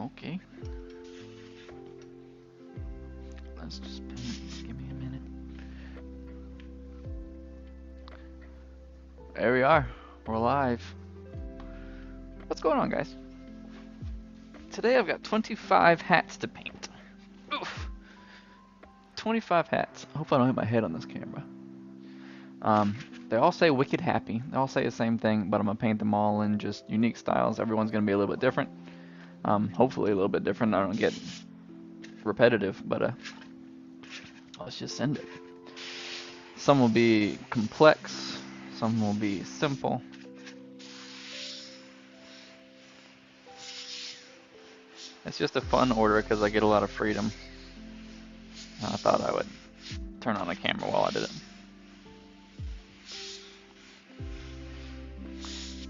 Okay. Let's just paint. Give me a minute. There we are. We're live. What's going on, guys? Today I've got 25 hats to paint. Oof. 25 hats. I hope I don't hit my head on this camera. They all say Wicked Happy. They all say the same thing, but I'm going to paint them all in just unique styles. Everyone's going to be a little bit different. Hopefully a little bit different. I don't get repetitive, but let's just send it. Some will be complex. Some will be simple. It's just a fun order because I get a lot of freedom. I thought I would turn on a camera while I did it.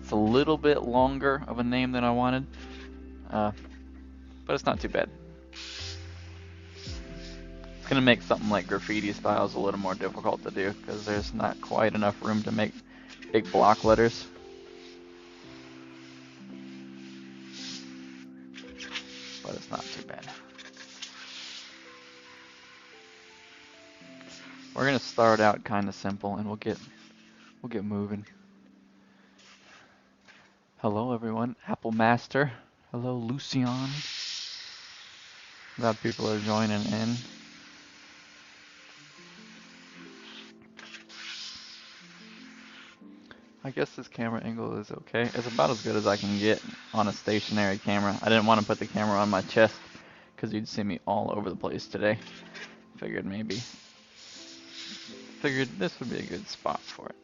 It's a little bit longer of a name than I wanted, but it's not too bad. It's going to make something like Graffiti styles a little more difficult to do because there's not quite enough room to make big block letters. But it's not too bad. We're gonna start out kind of simple, and we'll get moving. Hello, everyone. Apple Master. Hello, Lucian. Glad people are joining in. I guess this camera angle is okay. It's about as good as I can get on a stationary camera. I didn't want to put the camera on my chest because you'd see me all over the place today. Figured this would be a good spot for it.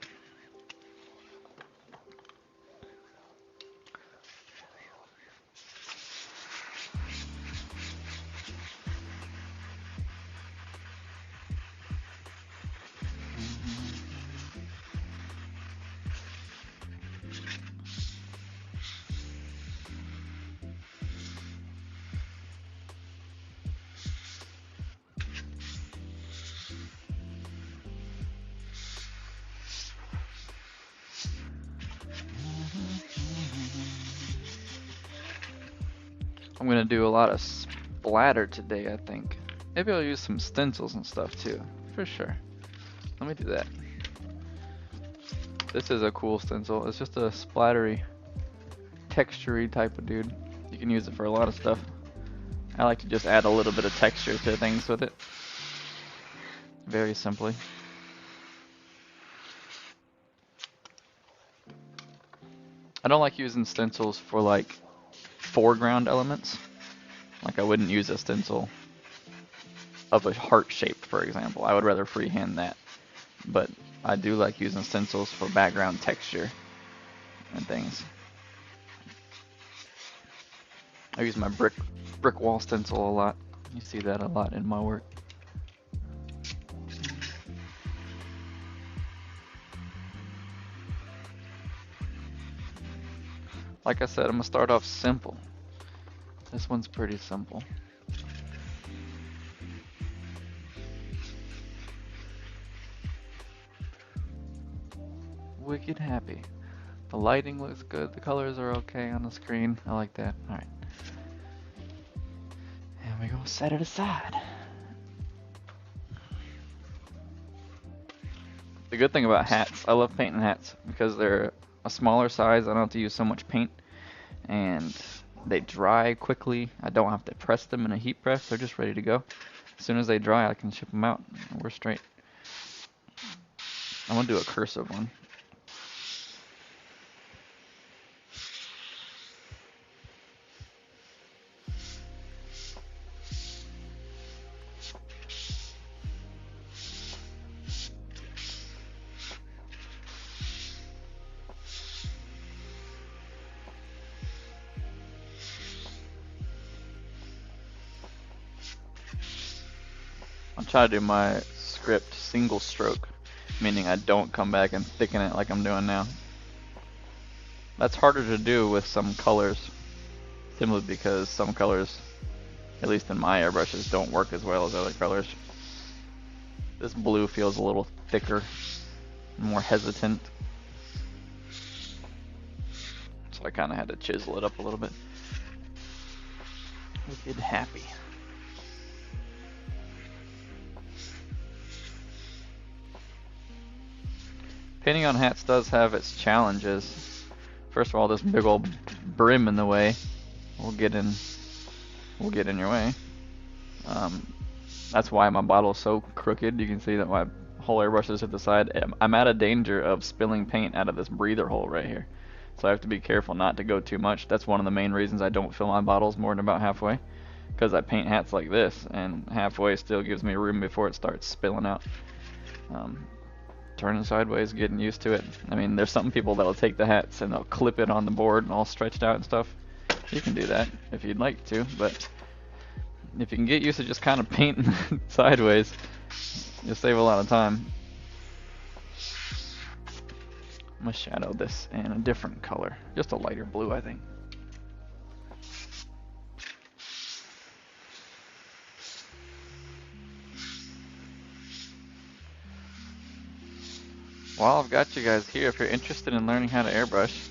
I'm gonna do a lot of splatter today, I think. Maybe I'll use some stencils and stuff too, for sure. Let me do that. This is a cool stencil. It's just a splattery, textury type of dude. You can use it for a lot of stuff. I like to just add a little bit of texture to things with it. Very simply. I don't like using stencils for like foreground elements. Like I wouldn't use a stencil of a heart shape, for example. I would rather freehand that. But I do like using stencils for background texture and things. I use my brick wall stencil a lot. You see that a lot in my work. Like I said, I'm gonna start off simple. This one's pretty simple. Wicked Happy. The lighting looks good. The colors are okay on the screen. I like that. Alright. And we're gonna set it aside. The good thing about hats, I love painting hats because they're a smaller size. I don't have to use so much paint. And they dry quickly. I don't have to press them in a heat press. They're just ready to go. As soon as they dry, I can ship them out. We're straight. I'm gonna do a cursive one. I'll try to do my script single stroke, meaning I don't come back and thicken it like I'm doing now. That's harder to do with some colors, simply because some colors, at least in my airbrushes, don't work as well as other colors. This blue feels a little thicker, more hesitant, so I kind of had to chisel it up a little bit. Wicked happy. Painting on hats does have its challenges. First of all, this big old brim in the way will get in your way. That's why my bottle is so crooked. You can see that my whole airbrush is at the side. I'm at a danger of spilling paint out of this breather hole right here. So I have to be careful not to go too much. That's one of the main reasons I don't fill my bottles more than about halfway. Because I paint hats like this, and halfway still gives me room before it starts spilling out. Turning sideways, getting used to it. I mean, there's some people that'll take the hats and they'll clip it on the board and all stretched out and stuff. You can do that if you'd like to, but if you can get used to just kind of painting sideways, you'll save a lot of time. I'm gonna shadow this in a different color, just a lighter blue, I think. Well, I've got you guys here. If you're interested in learning how to airbrush,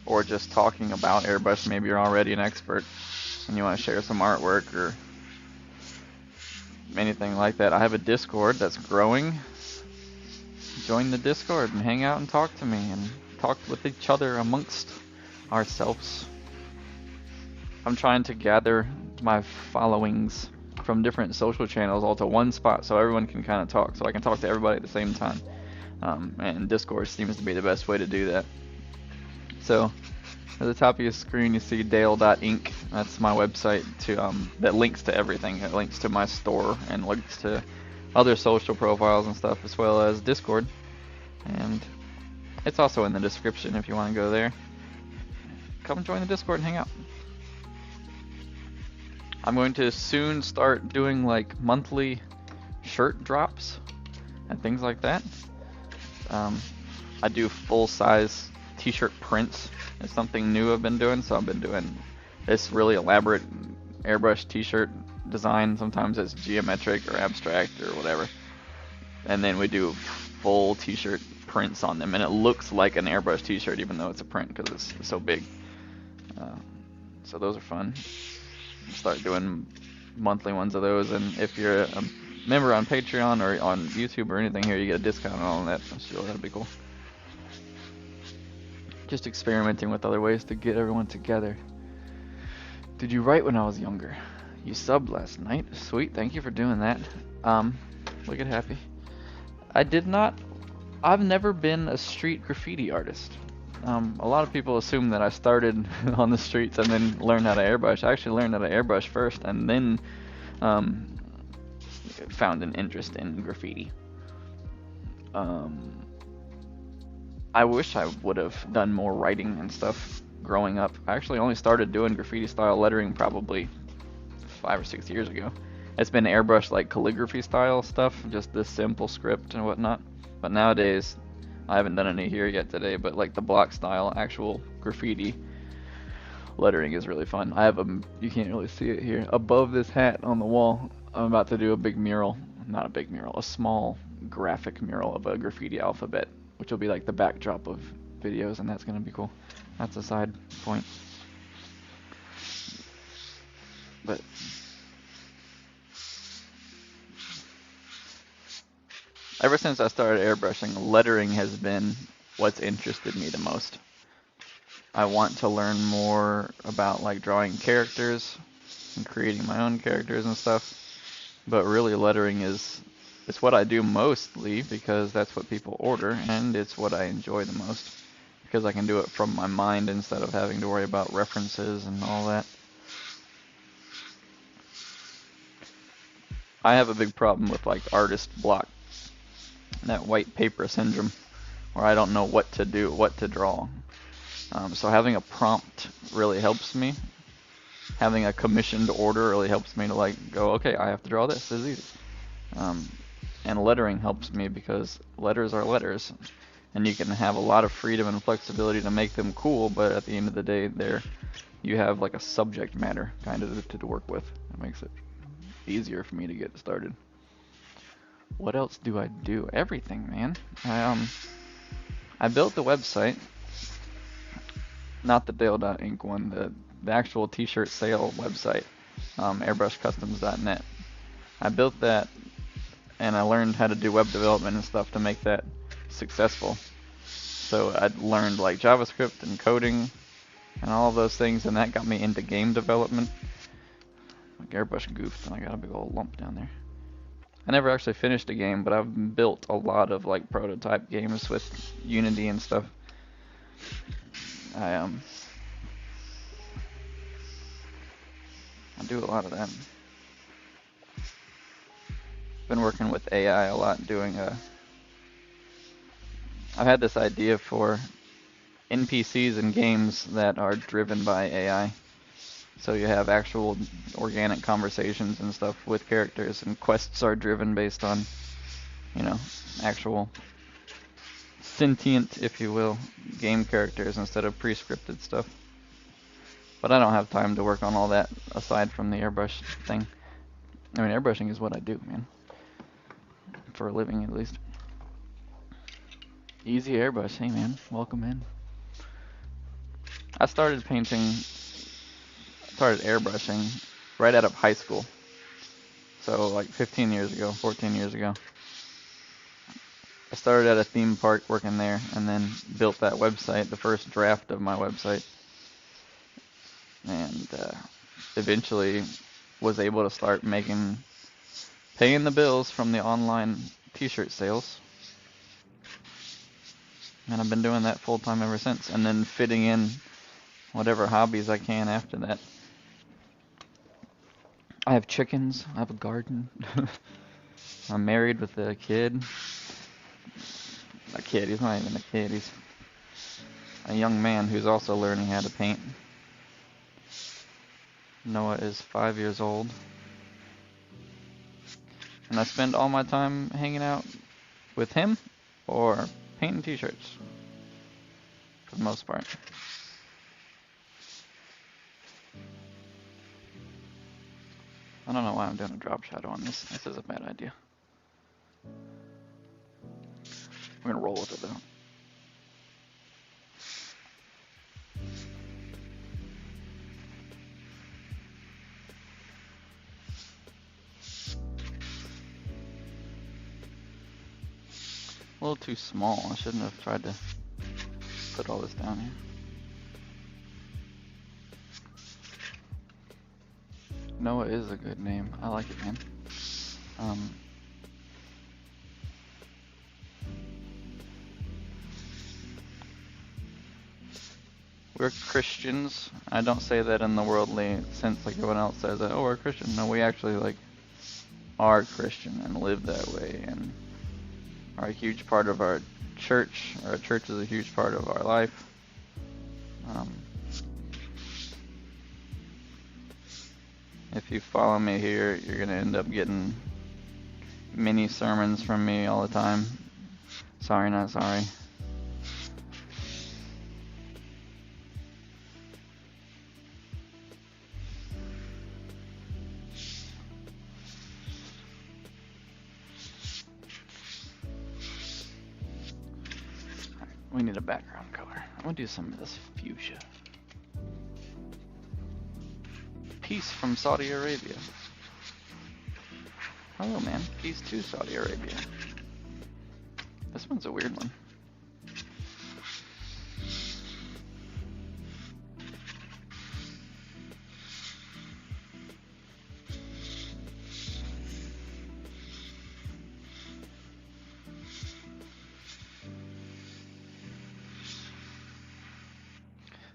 or just talking about airbrush, maybe you're already an expert and you want to share some artwork or anything like that, I have a Discord that's growing. Join the Discord and hang out and talk to me and talk with each other amongst ourselves. I'm trying to gather my followings from different social channels all to one spot so everyone can kind of talk, so I can talk to everybody at the same time. And Discord seems to be the best way to do that. So at the top of your screen you see dale.inc. That's my website that links to everything. It links to my store and links to other social profiles and stuff, as well as Discord. And it's also in the description if you want to go there. Come join the Discord and hang out. I'm going to soon start doing like monthly shirt drops and things like that. I do full-size t-shirt prints. It's something new I've been doing, so I've been doing this really elaborate airbrush t-shirt design. Sometimes it's geometric or abstract or whatever. And then we do full t-shirt prints on them, and it looks like an airbrush t-shirt even though it's a print because it's so big. So those are fun. Start doing monthly ones of those, and if you're a member on Patreon or on YouTube or anything here, you get a discount on all of that. So that'd be cool. Just experimenting with other ways to get everyone together. Did you write when I was younger? You subbed last night. Sweet, thank you for doing that. Wicked happy. I did not. I've never been a street graffiti artist. A lot of people assume that I started on the streets and then learned how to airbrush. I actually learned how to airbrush first and then found an interest in graffiti. I wish I would have done more writing and stuff growing up. I actually only started doing graffiti style lettering probably 5 or 6 years ago. It's been airbrush like calligraphy style stuff, just this simple script and whatnot. But nowadays, I haven't done any here yet today, but like the block style actual graffiti lettering is really fun. I have you can't really see it here, above this hat on the wall, I'm about to do a big mural. Not a big mural, a small graphic mural of a graffiti alphabet, which will be like the backdrop of videos, and that's gonna be cool. That's a side point. But ever since I started airbrushing, lettering has been what's interested me the most. I want to learn more about like drawing characters and creating my own characters and stuff. But really lettering it's what I do mostly because that's what people order, and it's what I enjoy the most because I can do it from my mind instead of having to worry about references and all that. I have a big problem with like artist block, that white paper syndrome, where I don't know what to do, what to draw. So having a prompt really helps me. Having a commissioned order really helps me to like go, okay, I have to draw this. This is easy. And lettering helps me because letters are letters, and you can have a lot of freedom and flexibility to make them cool. But at the end of the day, you have like a subject matter kind of to work with. It makes it easier for me to get started. What else do I do? Everything, man. I built the website, not the Dale.inc one, the actual t-shirt sale website, airbrushcustoms.net. I built that, and I learned how to do web development and stuff to make that successful. So I learned like JavaScript and coding and all of those things, and that got me into game development. My airbrush goofed, and I got a big old lump down there. I never actually finished a game, but I've built a lot of like prototype games with Unity and stuff. I do a lot of that. Been working with AI a lot, doing I've had this idea for NPCs in games that are driven by AI. So you have actual organic conversations and stuff with characters, and quests are driven based on, actual sentient, if you will, game characters instead of pre-scripted stuff. But I don't have time to work on all that aside from the airbrush thing. I mean, airbrushing is what I do, man. For a living, at least. Easy airbrush, hey man, welcome in. I started airbrushing right out of high school. So like 15 years ago, 14 years ago. I started at a theme park working there, and then built that website, the first draft of my website. And eventually was able to start paying the bills from the online t-shirt sales. And I've been doing that full time ever since, and then fitting in whatever hobbies I can after that. I have chickens, I have a garden. I'm married with a kid. He's not even a kid, he's a young man who's also learning how to paint. Noah is 5 years old. And I spend all my time hanging out with him or painting t-shirts, for the most part. I don't know why I'm doing a drop shadow on this. This is a bad idea. We're gonna roll with it though. A little too small. I shouldn't have tried to put all this down here. Noah is a good name. I like it, man. We're Christians. I don't say that in the worldly sense like everyone else says that, oh, we're Christian. No, we actually are Christian and live that way and are a huge part of our church. Our church is a huge part of our life. If you follow me here, you're going to end up getting mini sermons from me all the time. Sorry, not sorry. We need a background color. I'm gonna do some of this fuchsia. Peace from Saudi Arabia. Hello, man. Peace to Saudi Arabia. This one's a weird one.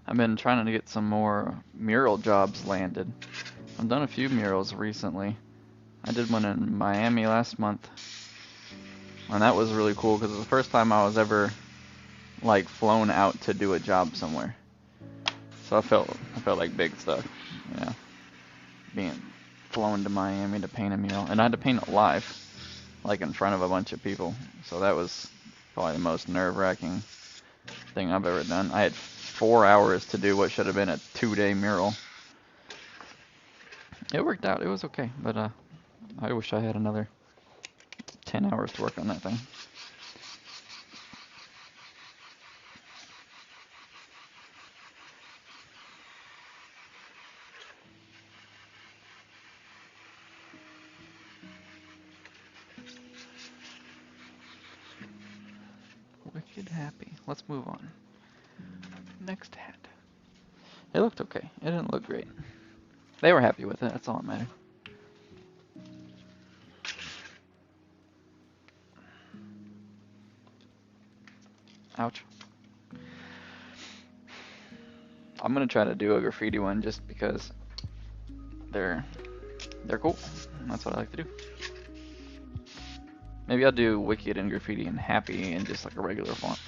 I've been trying to get some more mural jobs landed. I've done a few murals recently. I did one in Miami last month, and that was really cool because it was the first time I was ever flown out to do a job somewhere. So I felt like big stuff, being flown to Miami to paint a mural, and I had to paint it live, in front of a bunch of people. So that was probably the most nerve-wracking thing I've ever done. I had 4 hours to do what should have been a 2-day mural. It worked out. It was okay, but I wish I had another 10 hours to work on that thing. seemed happy. Let's move on. Next hat. It looked okay. It didn't look great. They were happy with it. That's all that mattered. Ouch. I'm gonna try to do a graffiti one just because they're cool. That's what I like to do. Maybe I'll do Wicked and Graffiti and Happy in just like a regular font.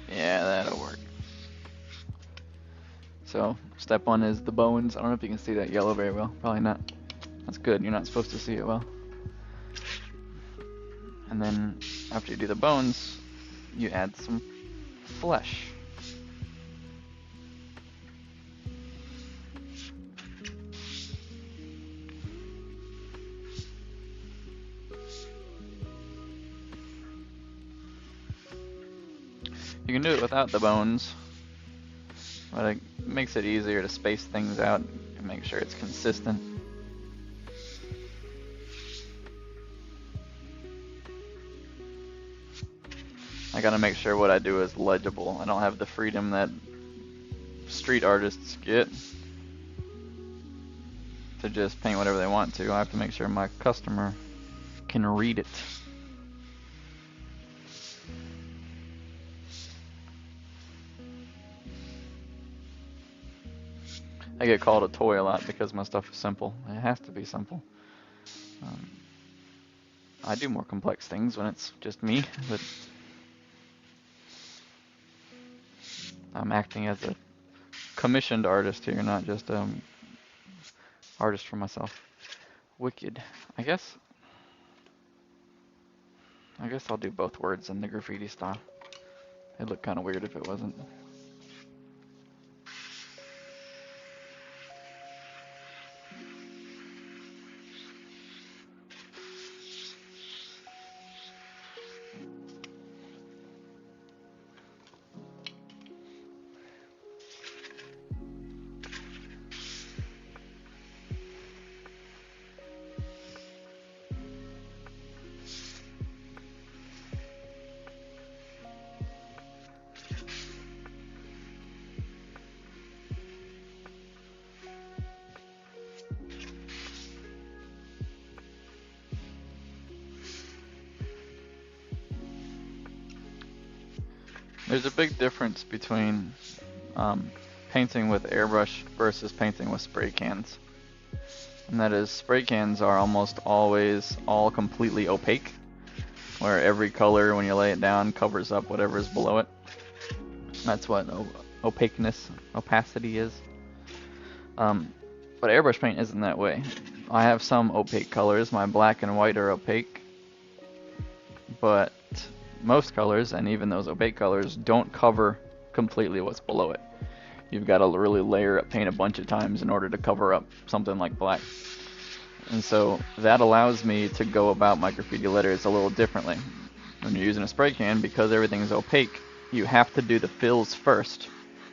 Yeah, that'll work. So, step one is the bones. I don't know if you can see that yellow very well. Probably not. That's good. You're not supposed to see it well. And then after you do the bones, you add some flesh. You can do it without the bones, but it makes it easier to space things out and make sure it's consistent. I gotta make sure what I do is legible. I don't have the freedom that street artists get to just paint whatever they want to. I have to make sure my customer can read it. I get called a toy a lot because my stuff is simple. It has to be simple. I do more complex things when it's just me, but I'm acting as a commissioned artist here, not just artist for myself. Wicked. I guess I'll do both words in the graffiti style. It'd look kind of weird if it wasn't. There's a big difference between painting with airbrush versus painting with spray cans. And that is, spray cans are almost always all completely opaque, where every color, when you lay it down, covers up whatever is below it. That's what opacity is. But airbrush paint isn't that way. I have some opaque colors. My black and white are opaque, but most colors, and even those opaque colors, don't cover completely what's below it. You've got to really layer up paint a bunch of times in order to cover up something like black. And so that allows me to go about my graffiti letters a little differently. When you're using a spray can, because everything is opaque, you have to do the fills first,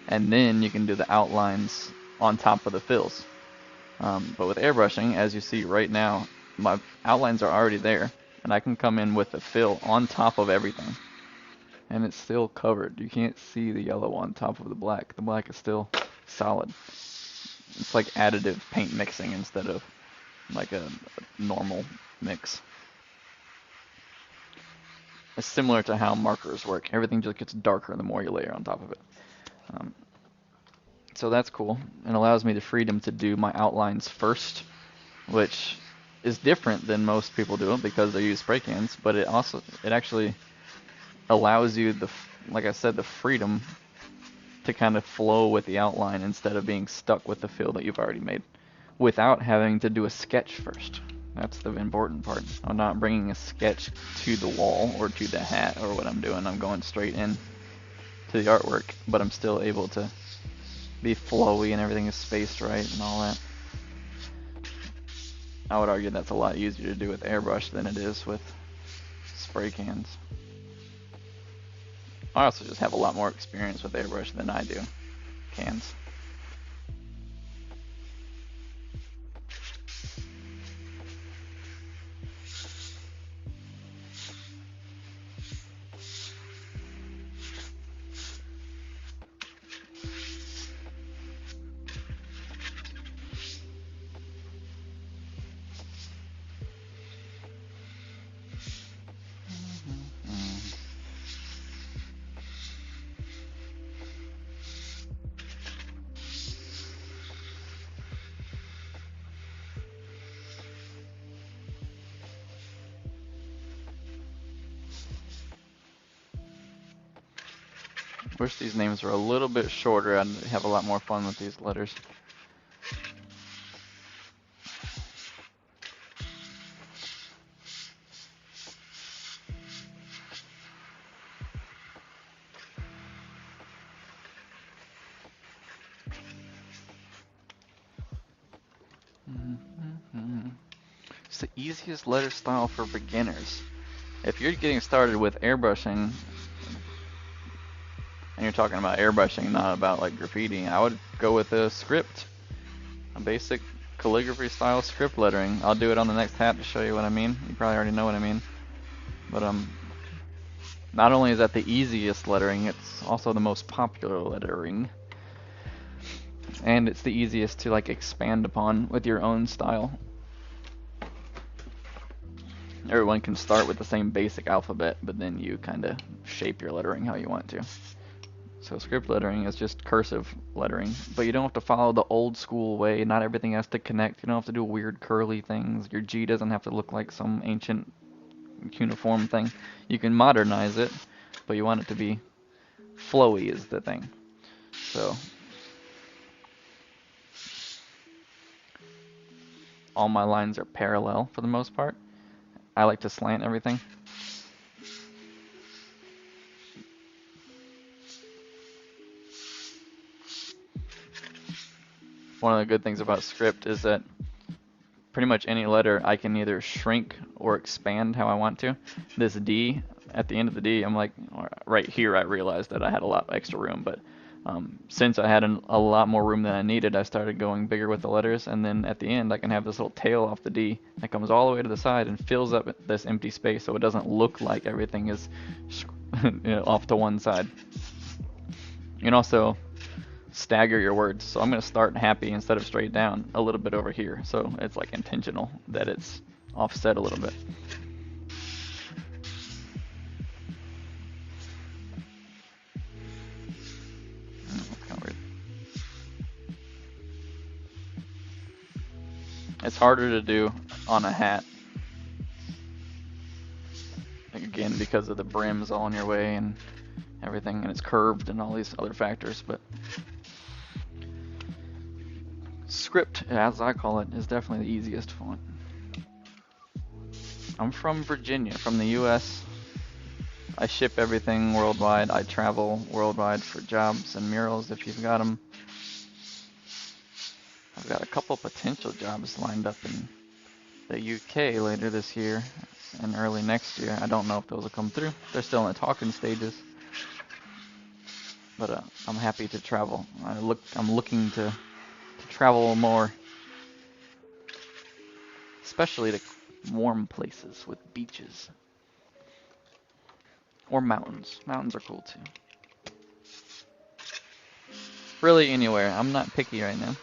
and then you can do the outlines on top of the fills. But with airbrushing, as you see right now, my outlines are already there, and I can come in with the fill on top of everything, and it's still covered. You can't see the yellow on top of the black. The black is still solid. It's like additive paint mixing instead of like a normal mix. It's similar to how markers work. Everything just gets darker the more you layer on top of it. So that's cool. It allows me the freedom to do my outlines first, which is different than most people do it because they use spray cans, but it actually allows you like I said, the freedom to kind of flow with the outline instead of being stuck with the fill that you've already made without having to do a sketch first. That's the important part. I'm not bringing a sketch to the wall or to the hat or what I'm doing. I'm going straight in to the artwork, but I'm still able to be flowy and everything is spaced right and all that. I would argue that's a lot easier to do with airbrush than it is with spray cans. I also just have a lot more experience with airbrush than I do cans. Wish these names were a little bit shorter. I'd have a lot more fun with these letters. It's the easiest letter style for beginners. If you're getting started with airbrushing, and you're talking about airbrushing, not about like graffiti, I would go with a script, a basic calligraphy style script lettering. I'll do it on the next hat to show you what I mean. You probably already know what I mean. But not only is that the easiest lettering, it's also the most popular lettering. And it's the easiest to like expand upon with your own style. Everyone can start with the same basic alphabet, but then you kind of shape your lettering how you want to. So script lettering is just cursive lettering, but you don't have to follow the old school way. Not everything has to connect. You don't have to do weird curly things. Your G doesn't have to look like some ancient cuneiform thing. You can modernize it, but you want it to be flowy is the thing. So all my lines are parallel for the most part. I like to slant everything. One of the good things about script is that pretty much any letter I can either shrink or expand how I want to. This D, at the end of the D, I'm like, right here I realized that I had a lot extra room, but since I had a lot more room than I needed, I started going bigger with the letters, and then at the end I can have this little tail off the D that comes all the way to the side and fills up this empty space so it doesn't look like everything is off to one side. You can also stagger your words, so I'm going to start happy instead of straight down a little bit over here, so it's like intentional that it's offset a little bit. It's harder to do on a hat, again because of the brims all in your way and everything, and it's curved and all these other factors, but script, as I call it, is definitely the easiest font. I'm from Virginia, from the US. I ship everything worldwide. I travel worldwide for jobs and murals if you've got them. I've got a couple potential jobs lined up in the UK later this year and early next year. I don't know if those will come through. They're still in the talking stages. But I'm happy to travel. I'm looking to travel more, especially to warm places with beaches or mountains. Mountains are cool too. Really anywhere. I'm not picky right now.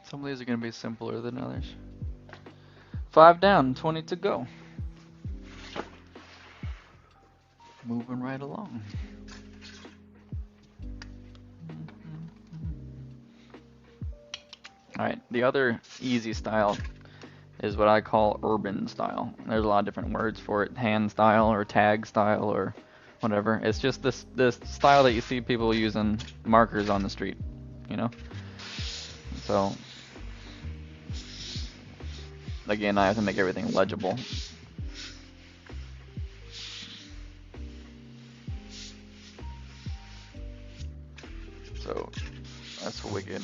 Some of these are going to be simpler than others. 5 down, 20 to go. Moving right along. Alright, the other easy style is what I call urban style. There's a lot of different words for it. Hand style or tag style or whatever. It's just this style that you see people using markers on the street, you know? So again, I have to make everything legible. So that's wicked.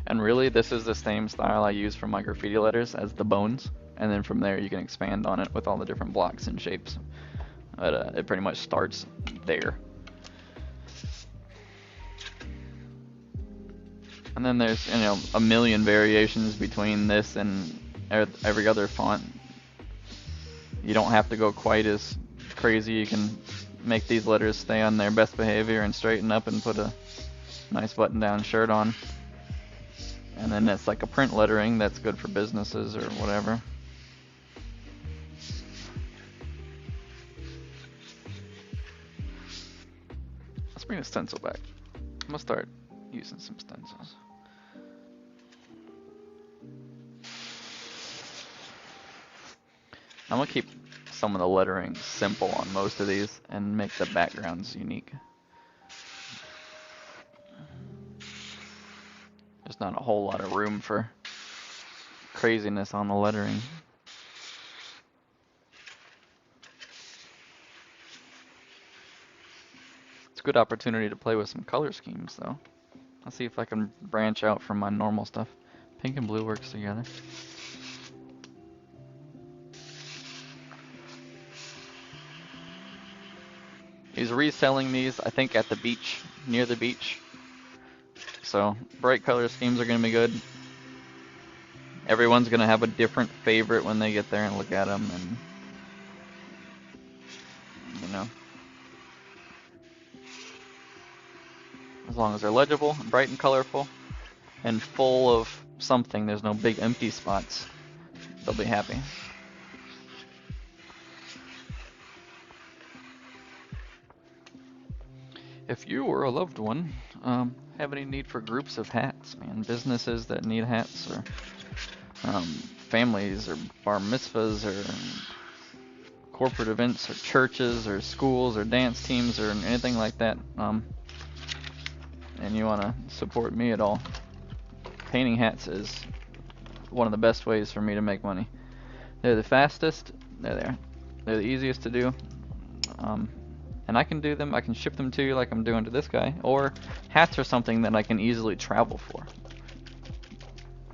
And really, this is the same style I use for my graffiti letters as the bones, and then from there you can expand on it with all the different blocks and shapes. But it pretty much starts there. And then there's, you know, a million variations between this and every other font. You don't have to go quite as crazy. You can make these letters stay on their best behavior and straighten up and put a nice button-down shirt on. And then it's like a print lettering that's good for businesses or whatever. Let's bring the stencil back. I'm gonna start using some stencils. I'm gonna keep some of the lettering simple on most of these and make the backgrounds unique. There's not a whole lot of room for craziness on the lettering. It's a good opportunity to play with some color schemes though. I'll see if I can branch out from my normal stuff. Pink and blue works together. He's reselling these, I think, at the beach, near the beach. So, bright color schemes are going to be good. Everyone's going to have a different favorite when they get there and look at them, and, you know. As long as they're legible, bright and colorful, and full of something, there's no big empty spots, they'll be happy. If you or a loved one have any need for groups of hats, man, businesses that need hats, or families, or bar mitzvahs, or corporate events, or churches, or schools, or dance teams, or anything like that, and you want to support me at all, painting hats is one of the best ways for me to make money. They're the fastest, they're the easiest to do, and I can do them, I can ship them to you like I'm doing to this guy, or hats are something that I can easily travel for.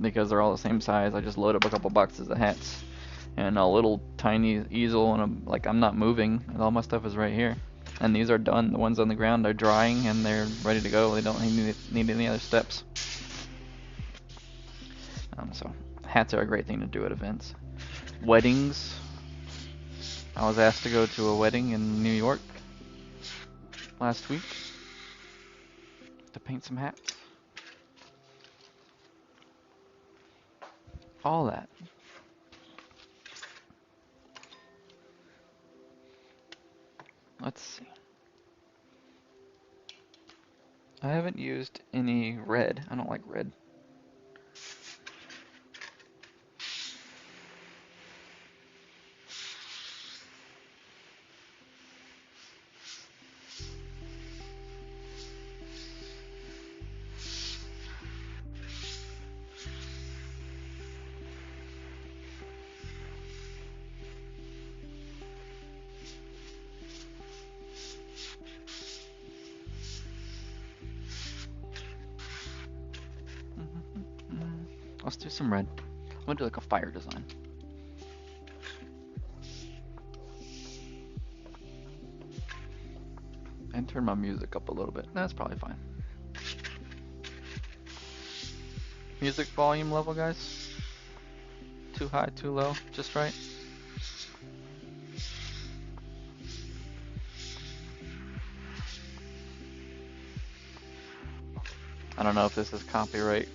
Because they're all the same size, I just load up a couple boxes of hats and a little tiny easel, and like I'm not moving, and all my stuff is right here. And these are done, the ones on the ground are drying and they're ready to go, they don't need any other steps. So hats are a great thing to do at events. Weddings, I was asked to go to a wedding in New York last week to paint some hats. All that. Let's see. I haven't used any red. I don't like red. Let's do some red. I'm gonna do like a fire design. And turn my music up a little bit. That's probably fine. Music volume level, guys? Too high, too low, just right? I don't know if this is copyright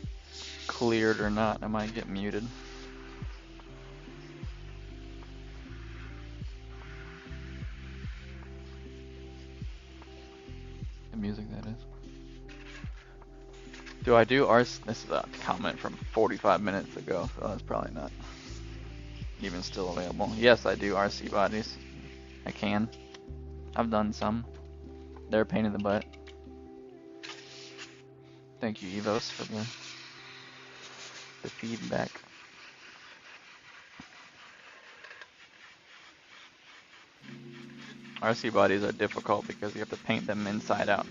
cleared or not. I might get muted. The music, that is. Do I do RC? This is a comment from 45 minutes ago, so that's probably not even still available. Yes, I do RC bodies. I can. I've done some. They're a pain in the butt. Thank you, Evos, for the feedback. RC bodies are difficult because you have to paint them inside out.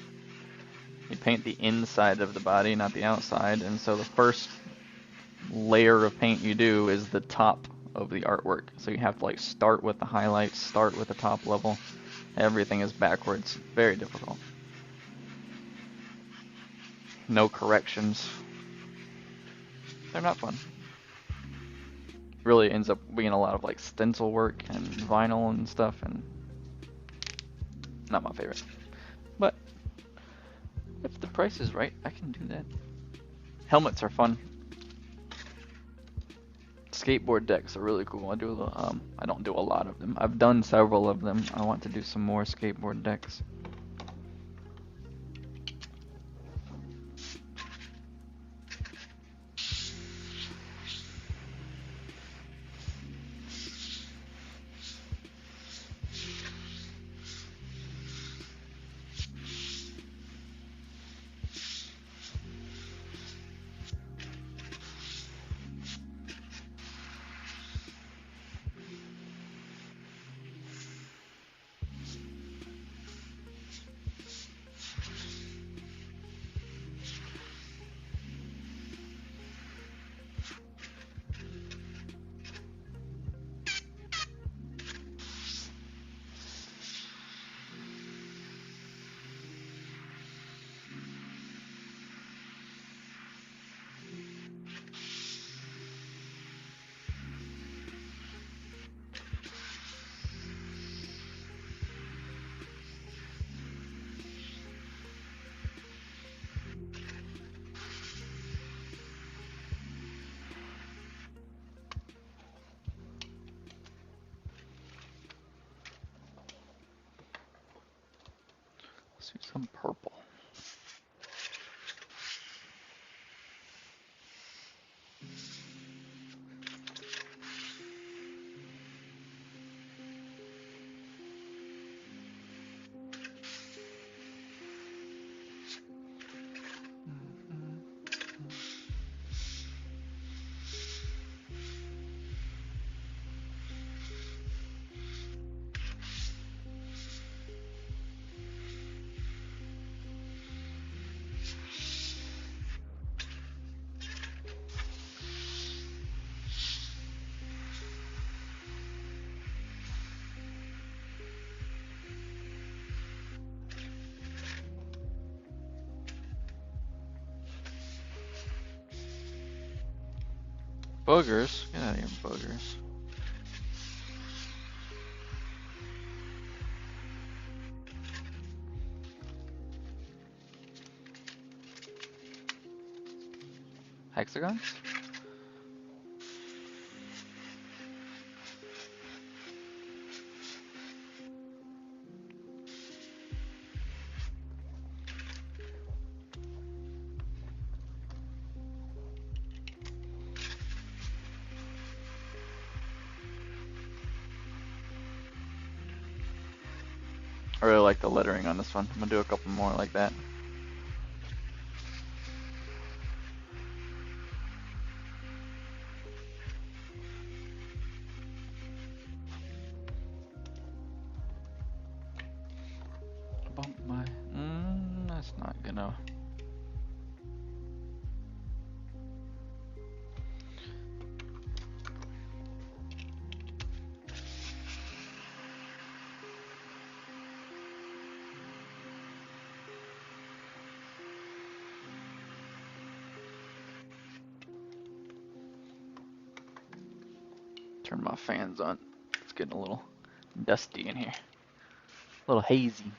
You paint the inside of the body, not the outside, and so the first layer of paint you do is the top of the artwork. So you have to like start with the highlights, start with the top level. Everything is backwards. Very difficult. No corrections. They're not fun. Really ends up being a lot of like stencil work and vinyl and stuff, and not my favorite. But if the price is right, I can do that. Helmets are fun. Skateboard decks are really cool. I don't do a lot of them. I've done several of them. I want to do some more skateboard decks. Let's do some purple. Boogers? Get out of here, boogers. Hexagons? I really like the lettering on this one. I'm gonna do a couple more like that. Bump my... that's not gonna... Turn my fans on. It's getting a little dusty in here. A little hazy.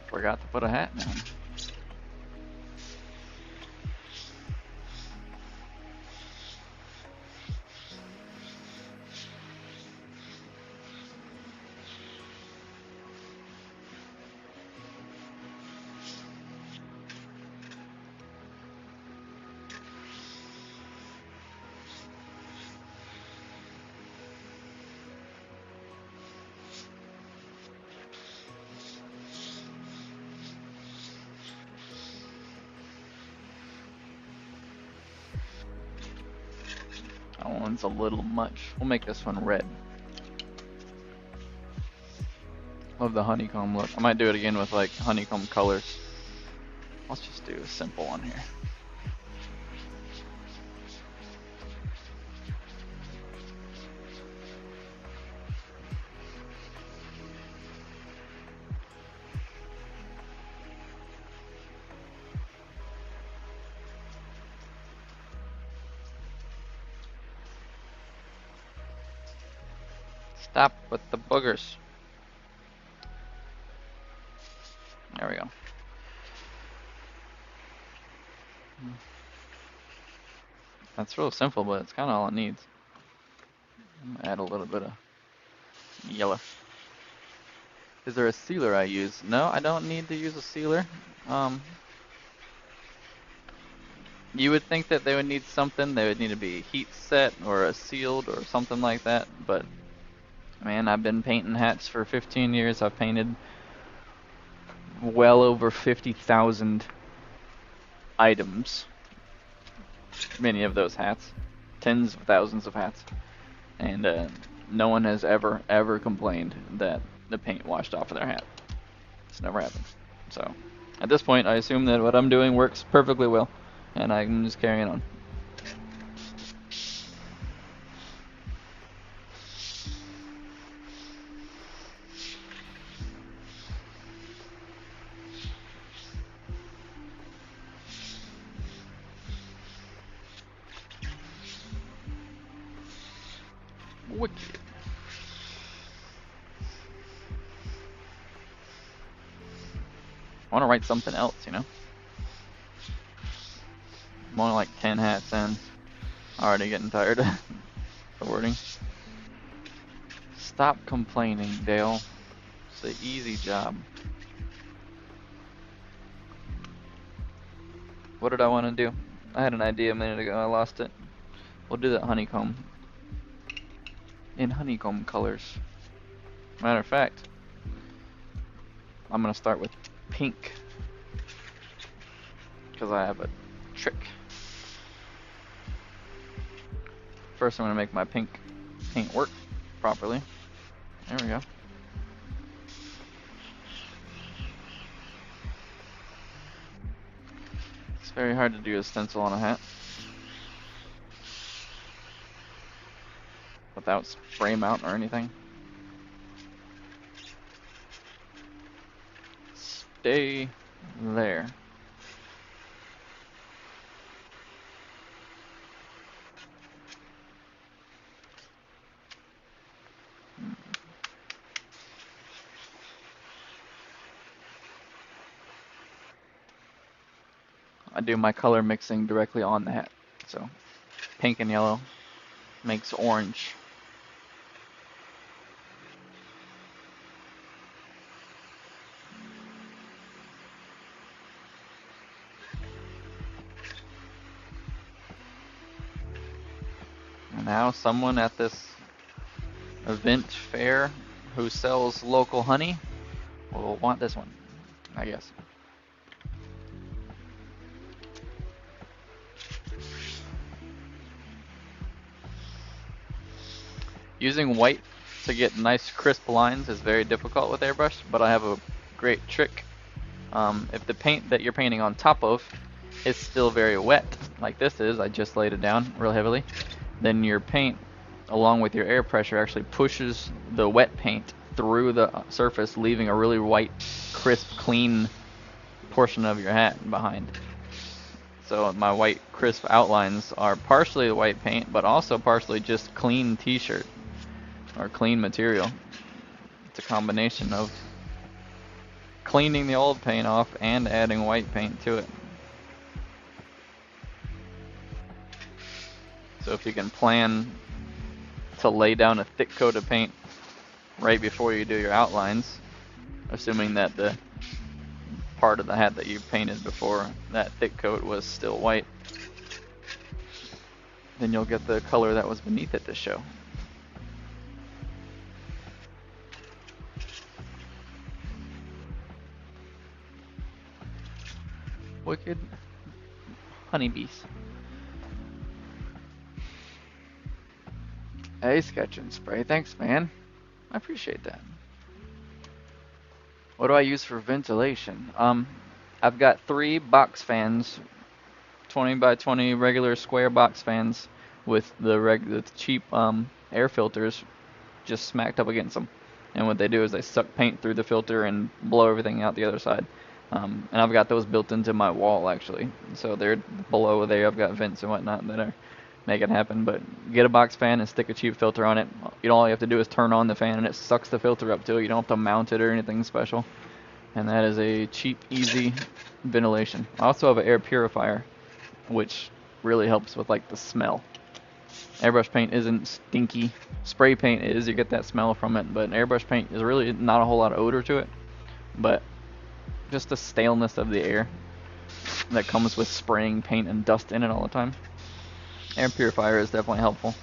Forgot to put a hat down. That one's a little much. We'll make this one red. Love the honeycomb look. I might do it again with like honeycomb colors. Let's just do a simple one here. Stop with the boogers. There we go. That's real simple, but it's kind of all it needs. Add a little bit of yellow. Is there a sealer I use? No, I don't need to use a sealer. You would think that they would need something. They would need to be heat set or a sealed or something like that. But man, I've been painting hats for 15 years. I've painted well over 50,000 items. Many of those hats, tens of thousands of hats, and no one has ever complained that the paint washed off of their hat. It's never happened. So at this point, I assume that what I'm doing works perfectly well, and I'm just carrying on. Wicked. I want to write something else, you know? I'm only like 10 hats in. Already getting tired of the wording. Stop complaining, Dale. It's an easy job. What did I want to do? I had an idea a minute ago. I lost it. We'll do that honeycomb. In honeycomb colors. Matter of fact, I'm going to start with pink. Because I have a trick. First I'm going to make my pink paint work properly. There we go. It's very hard to do a stencil on a hat without spray mount or anything. Stay there. I do my color mixing directly on the hat. So pink and yellow makes orange. Now someone at this event fair who sells local honey will want this one, I guess. Using white to get nice crisp lines is very difficult with airbrush, but I have a great trick. If the paint that you're painting on top of is still very wet, like this is, I just laid it down real heavily, then your paint, along with your air pressure, actually pushes the wet paint through the surface, leaving a really white, crisp, clean portion of your hat behind. So my white, crisp outlines are partially the white paint, but also partially just clean t-shirt or clean material. It's a combination of cleaning the old paint off and adding white paint to it. So if you can plan to lay down a thick coat of paint right before you do your outlines, assuming that the part of the hat that you painted before that thick coat was still white, then you'll get the color that was beneath it to show. Wicked honeybees. Hey, Sketch and Spray. Thanks, man. I appreciate that. What do I use for ventilation? I've got 3 box fans, 20 by 20 regular square box fans with the cheap air filters just smacked up against them. And what they do is they suck paint through the filter and blow everything out the other side. And I've got those built into my wall actually. So they're below there. I've got vents and whatnot that are make it happen. But get a box fan and stick a cheap filter on it. All you have to do is turn on the fan and it sucks the filter up too. You don't have to mount it or anything special. And that is a cheap, easy ventilation. I also have an air purifier, which really helps with like the smell. Airbrush paint isn't stinky. Spray paint is, you get that smell from it, but airbrush paint is really not a whole lot of odor to it. But just the staleness of the air that comes with spraying paint and dust in it all the time. Air purifier is definitely helpful.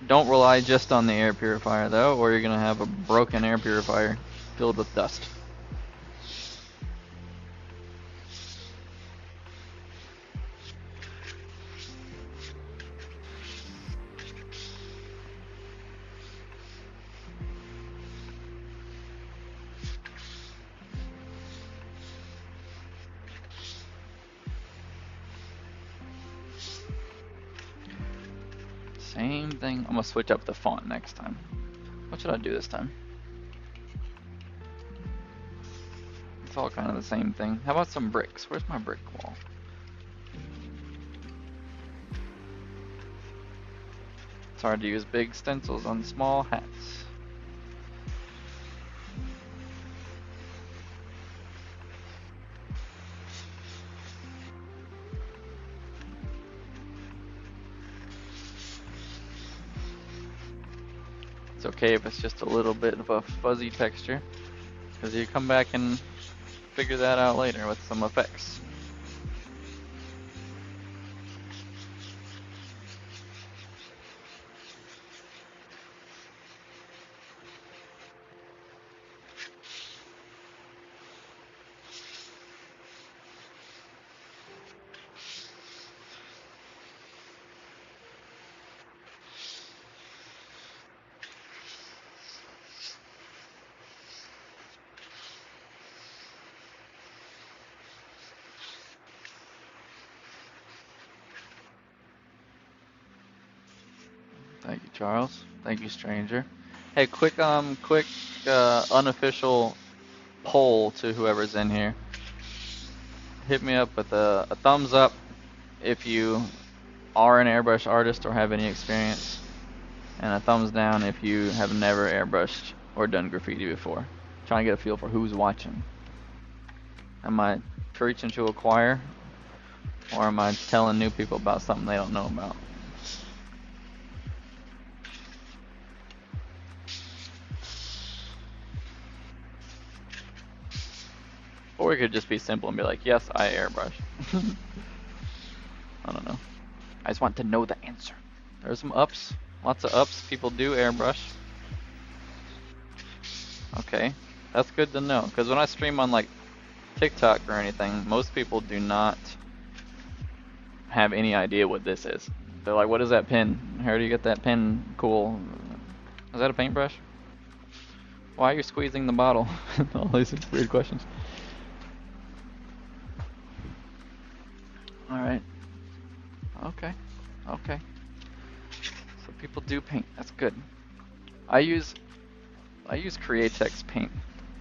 Don't rely just on the air purifier though, or you're gonna have a broken air purifier filled with dust. Same thing. I'm gonna switch up the font next time. What should I do this time? It's all kind of the same thing. How about some bricks? Where's my brick wall? It's hard to use big stencils on small hats. It's okay if it's just a little bit of a fuzzy texture, because you come back and figure that out later with some effects. Thank you, Charles. Thank you, stranger. Hey, quick unofficial poll to whoever's in here. Hit me up with a thumbs up if you are an airbrush artist or have any experience, and a thumbs down if you have never airbrushed or done graffiti before. Trying to get a feel for who's watching. Am I preaching to a choir, or am I telling new people about something they don't know about? Or we could just be simple and be like, yes, I airbrush. I don't know. I just want to know the answer. There's some ups. Lots of ups. People do airbrush. Okay. That's good to know. Because when I stream on like TikTok or anything, most people do not have any idea what this is. They're like, what is that pin? How do you get that pin? Cool. Is that a paintbrush? Why are you squeezing the bottle? All these weird questions. Alright. Okay. Okay. So people do paint. That's good. I use Createx paint.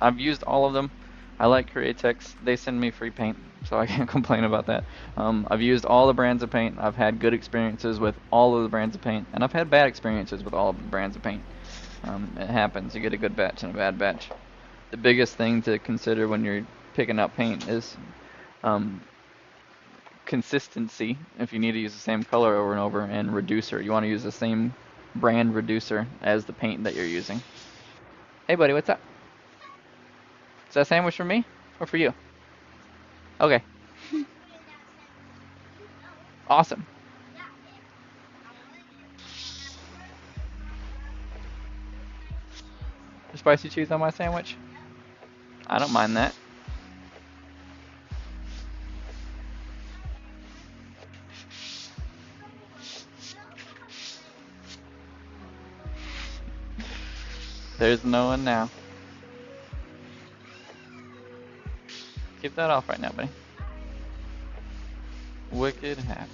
I've used all of them. I like Createx. They send me free paint, so I can't complain about that. I've used all the brands of paint. I've had good experiences with all of the brands of paint, and I've had bad experiences with all of the brands of paint. It happens. You get a good batch and a bad batch. The biggest thing to consider when you're picking up paint is consistency, if you need to use the same color over and over, and reducer. You want to use the same brand reducer as the paint that you're using. Hey buddy, what's up? Is that a sandwich for me or for you? Okay. Awesome. Spicy cheese on my sandwich? I don't mind that. There's no one now. Keep that off right now, buddy. Wicked happy.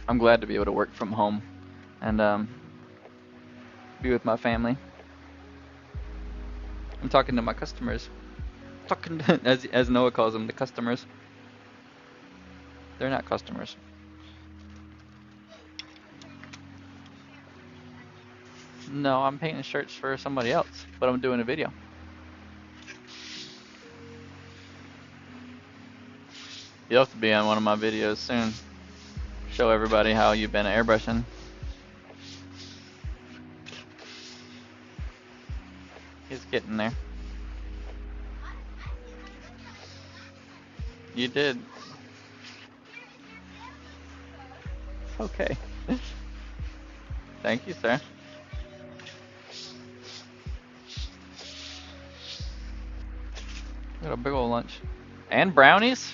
I'm glad to be able to work from home and be with my family. I'm talking to my customers. Talking to, as Noah calls them, the customers. They're not customers. No, I'm painting shirts for somebody else, but I'm doing a video. You'll have to be on one of my videos soon. Show everybody how you've been airbrushing. He's getting there. You did. Okay. Thank you, sir. Got a big old lunch. And brownies?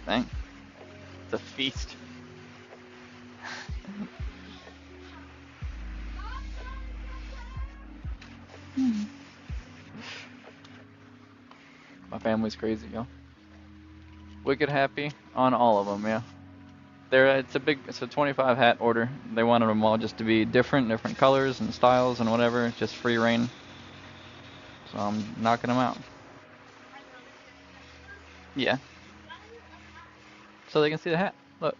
Dang. It's a feast. My family's crazy, yo. Wicked happy on all of them, yeah. It's a 25 hat order. They wanted them all just to be different colors and styles and whatever. Just free reign. So I'm knocking them out. Yeah. So they can see the hat. Look.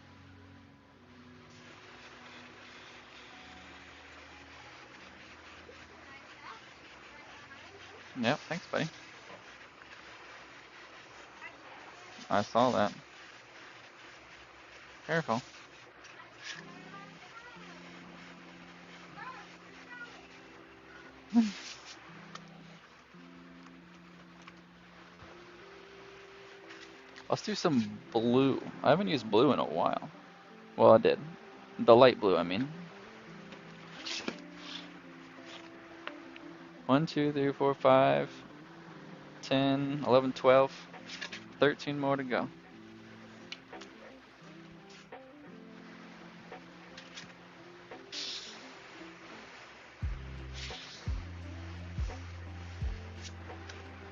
Yep, thanks, buddy. I saw that. Careful. Let's do some blue. I haven't used blue in a while. Well, I did. The light blue, I mean. 1, 2, 3, 4, 5, 10, 11, 12, 13 more to go.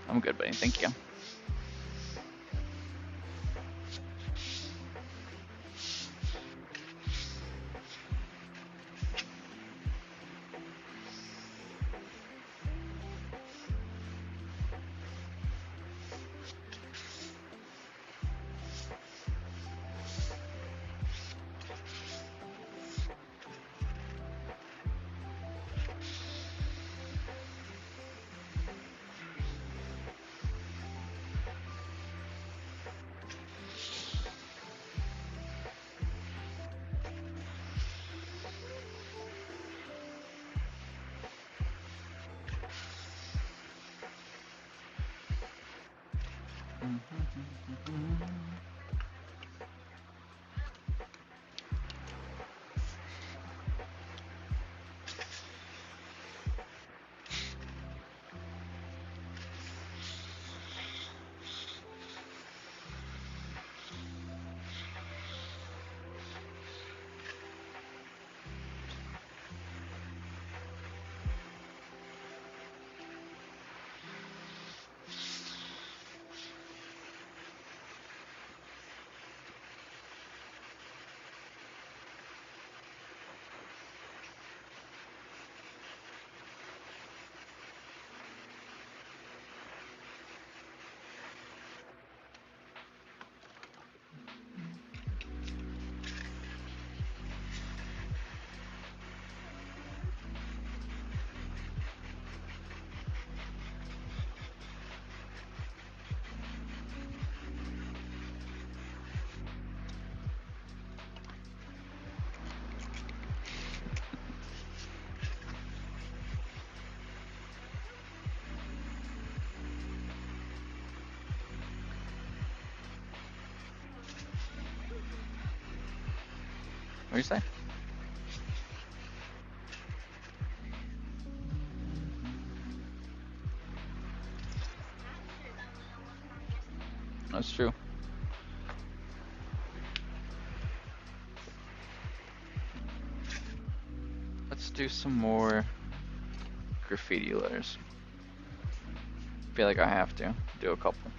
I'm good, buddy. Thank you. What do you say? That's true. Let's do some more graffiti letters. Feel like I have to do a couple.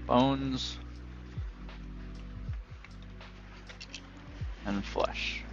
Bones and flesh.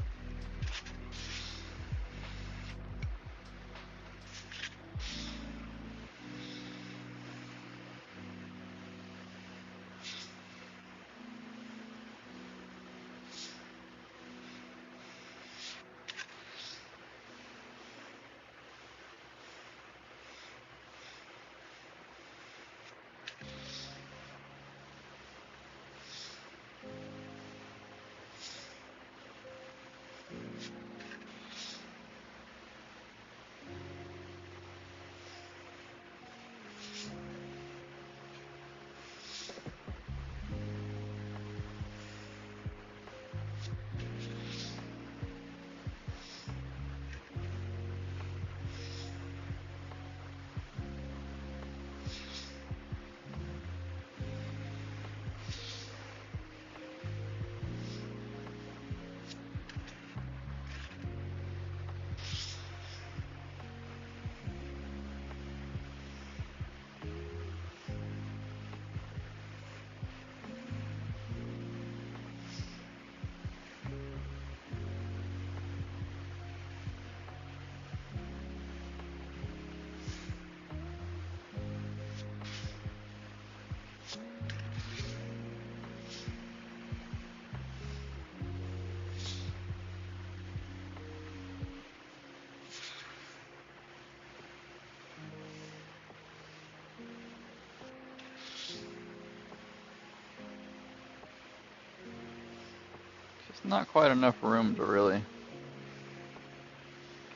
Just not quite enough room to really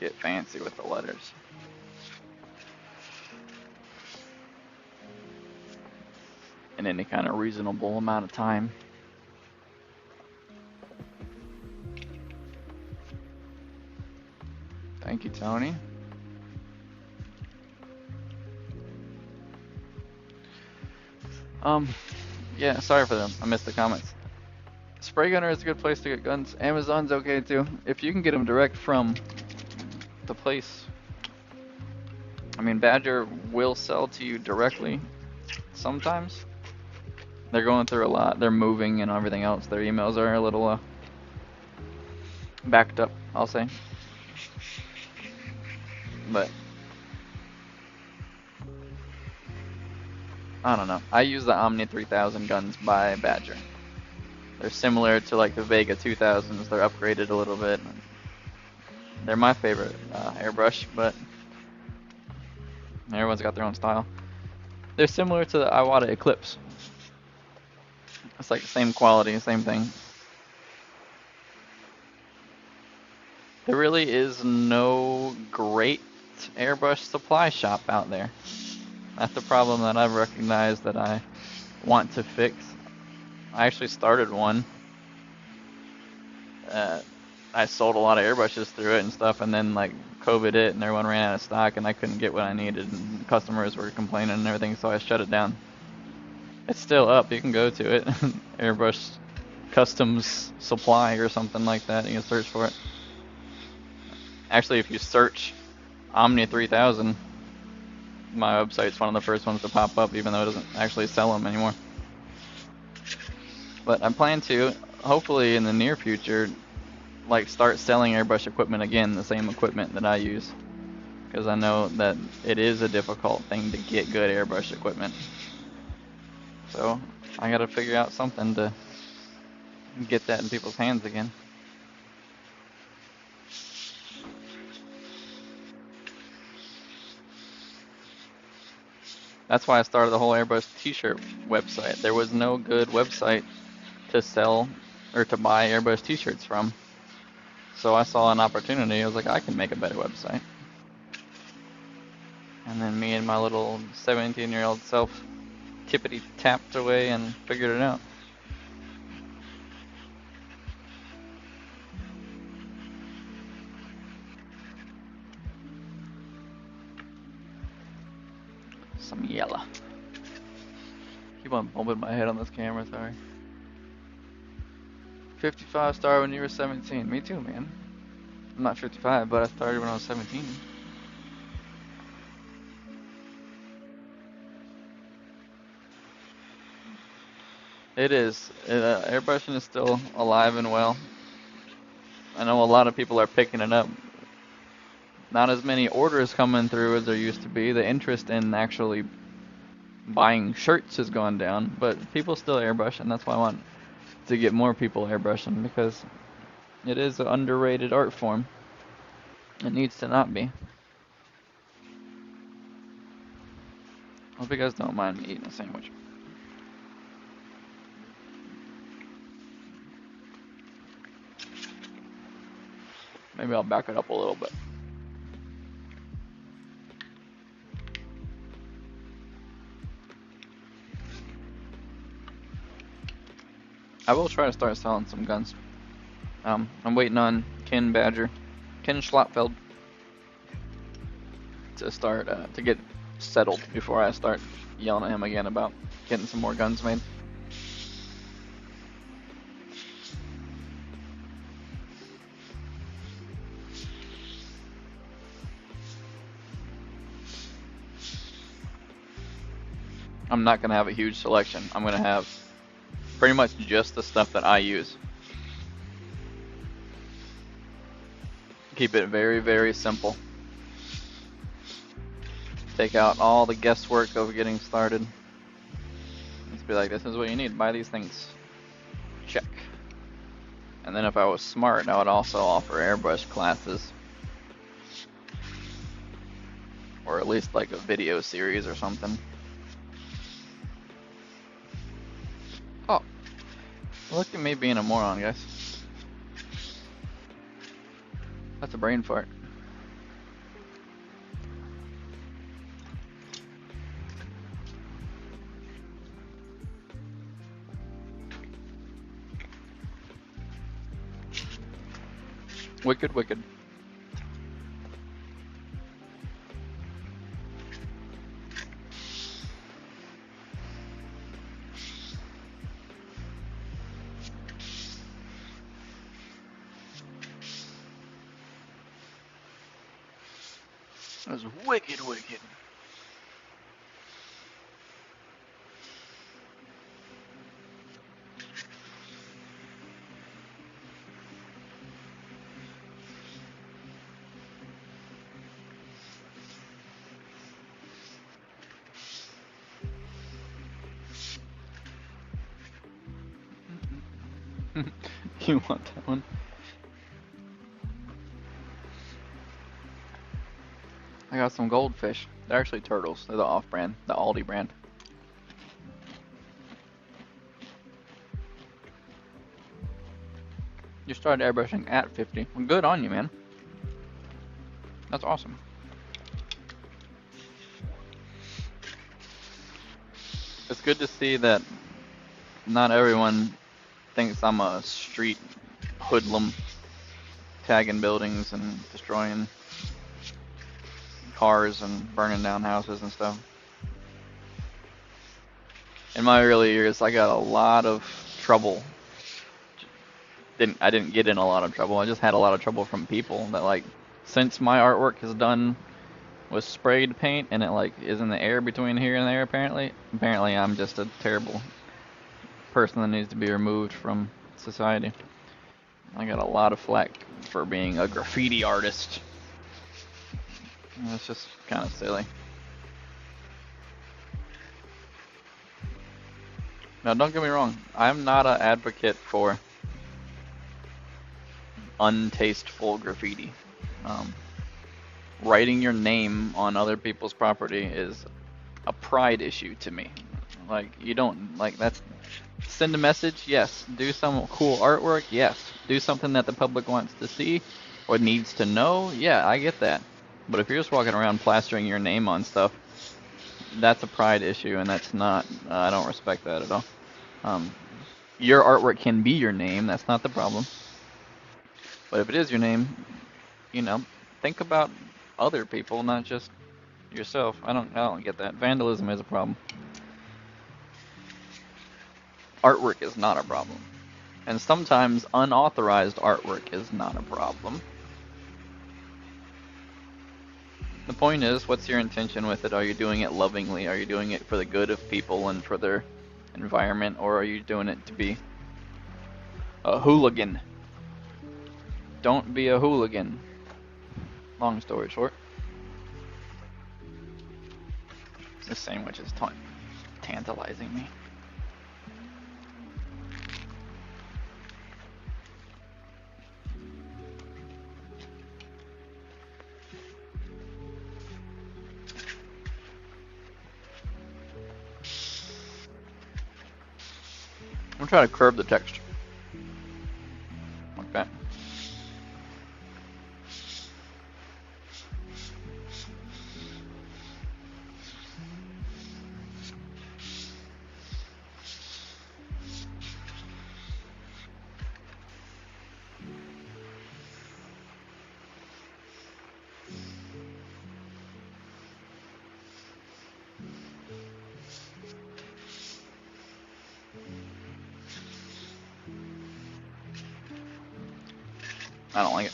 get fancy with the letters. In any kind of reasonable amount of time. Thank you, Tony. Yeah, sorry for them. I missed the comments. Spray Gunner is a good place to get guns. Amazon's okay too. If you can get them direct from the place. I mean, Badger will sell to you directly sometimes. They're going through a lot. They're moving and everything else. Their emails are a little backed up, I'll say. But I don't know. I use the Omni 3000 guns by Badger. They're similar to like the Vega 2000s. They're upgraded a little bit. They're my favorite airbrush, but everyone's got their own style. They're similar to the Iwata Eclipse. It's like the same quality, same thing. There really is no great airbrush supply shop out there. That's the problem that I've recognized that I want to fix. I actually started one. I sold a lot of airbrushes through it and stuff, and then like COVID hit and everyone ran out of stock and I couldn't get what I needed and customers were complaining and everything, so I shut it down. It's still up, you can go to it. Airbrush Customs Supply or something like that, you can search for it. Actually, if you search Omni 3000, my website's one of the first ones to pop up, even though it doesn't actually sell them anymore. But I plan to, hopefully in the near future, like start selling airbrush equipment again, the same equipment that I use. Because I know that it is a difficult thing to get good airbrush equipment. So I gotta figure out something to get that in people's hands again. That's why I started the whole airbrush t-shirt website. There was no good website to sell or to buy Airbrush t-shirts from. So I saw an opportunity. I was like, I can make a better website. And then me and my little 17-year-old self tippity tapped away and figured it out. Some yellow. Keep on bumping my head on this camera, sorry. 55 star when you were 17. Me too, man. I'm not 55, but I started when I was 17. It is. Airbrushing is still alive and well. I know a lot of people are picking it up. Not as many orders coming through as there used to be. The interest in actually buying shirts has gone down, but people still airbrush, and that's why I want to get more people airbrushing, because it is an underrated art form. It needs to not be. Hope you guys don't mind me eating a sandwich. Maybe I'll back it up a little bit. I will try to start selling some guns. I'm waiting on Ken Schlotfeld to start to get settled before I start yelling at him again about getting some more guns made. I'm not gonna have a huge selection. I'm gonna have pretty much just the stuff that I use. Keep it very, very simple. Take out all the guesswork of getting started. Just be like, this is what you need, buy these things. Check. And then if I was smart, I would also offer airbrush classes. Or at least like a video series or something. Oh, look at me being a moron, guys. That's a brain fart. Wicked, wicked. That was wicked, wicked. You want that one? I got some goldfish. They're actually turtles. They're the off-brand, the Aldi brand. You started airbrushing at 50. Well, good on you, man. That's awesome. It's good to see that not everyone thinks I'm a street hoodlum, tagging buildings and destroying cars and burning down houses and stuff. In my early years, I got a lot of trouble. I didn't get in a lot of trouble. I just had a lot of trouble from people that, like, since my artwork is done with sprayed paint and it like is in the air between here and there, apparently I'm just a terrible person that needs to be removed from society. I got a lot of flack for being a graffiti artist. It's just kind of silly. Now, don't get me wrong. I'm not an advocate for untasteful graffiti. Writing your name on other people's property is a pride issue to me. Like, you don't, like, that's Send a message? Yes. Do some cool artwork? Yes. Do something that the public wants to see or needs to know? Yeah, I get that. But if you're just walking around plastering your name on stuff, that's a pride issue, and that's not, I don't respect that at all. Your artwork can be your name, that's not the problem. But if it is your name, you know, think about other people, not just yourself. I don't get that. Vandalism is a problem. Artwork is not a problem. And sometimes unauthorized artwork is not a problem. The point is, what's your intention with it? Are you doing it lovingly? Are you doing it for the good of people and for their environment? Or are you doing it to be a hooligan? Don't be a hooligan. Long story short. This sandwich is tantalizing me. I'm trying to curb the text. Like that. I don't like it.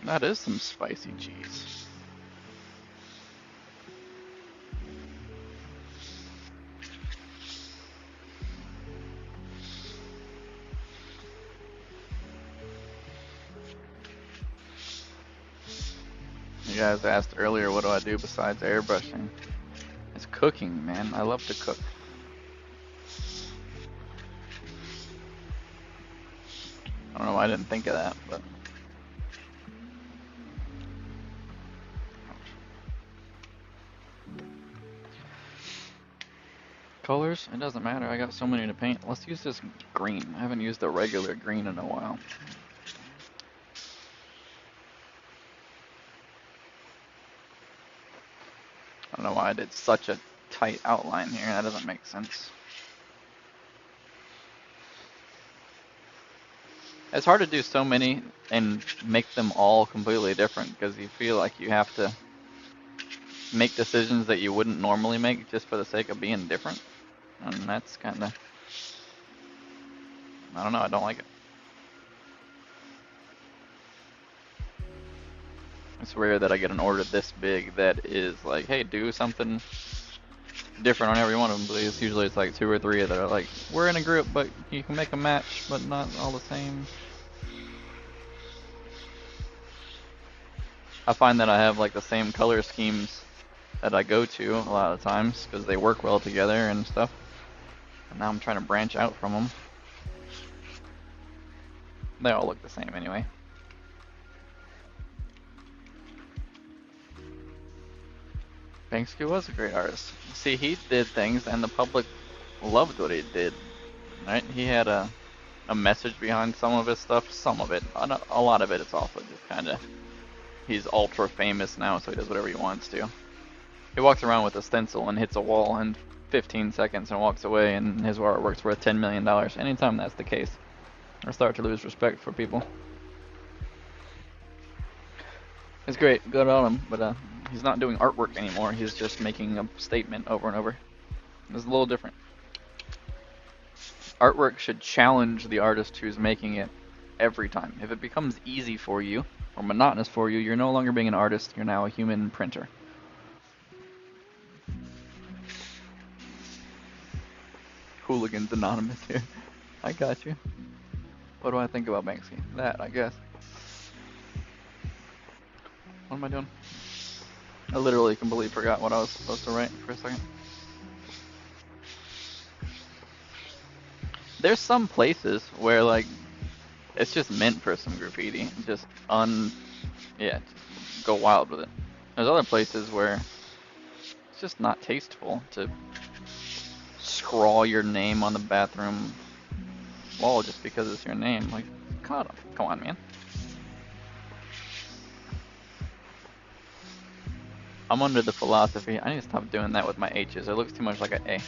That is some spicy cheese. You guys asked earlier, what do I do besides airbrushing? It's cooking, man. I love to cook. I don't know why I didn't think of that, but... Colors? It doesn't matter. I got so many to paint. Let's use this green. I haven't used a regular green in a while. I don't know why I did such a tight outline here. That doesn't make sense. It's hard to do so many and make them all completely different because you feel like you have to make decisions that you wouldn't normally make just for the sake of being different. And that's kind of... I don't know, I don't like it. It's rare that I get an order this big that is like, hey, do something different on every one of them, please. Usually it's like 2 or 3 that are like, we're in a group, but you can make a match, but not all the same. I find that I have like the same color schemes that I go to a lot of times because they work well together and stuff. And now I'm trying to branch out from them. They all look the same anyway. Banksy was a great artist. See, he did things and the public loved what he did. Right? He had a message behind some of his stuff. Some of it. A lot of it is also just kind of... He's ultra famous now, so he does whatever he wants to. He walks around with a stencil and hits a wall in 15 seconds and walks away, and his artwork's worth $10 million. Anytime that's the case, I start to lose respect for people. It's great, good on him, but he's not doing artwork anymore. He's just making a statement over and over. It's a little different. Artwork should challenge the artist who's making it every time. If it becomes easy for you, or monotonous for you, you're no longer being an artist, you're now a human printer. Hooligans Anonymous here. I got you. What do I think about Banksy? That, I guess. What am I doing? I literally completely forgot what I was supposed to write for a second. There's some places where, like, It's just meant for some graffiti. Yeah, just go wild with it. There's other places where it's just not tasteful to scrawl your name on the bathroom wall just because it's your name. Like, come on, man. I'm under the philosophy, I need to stop doing that with my H's. It looks too much like an A.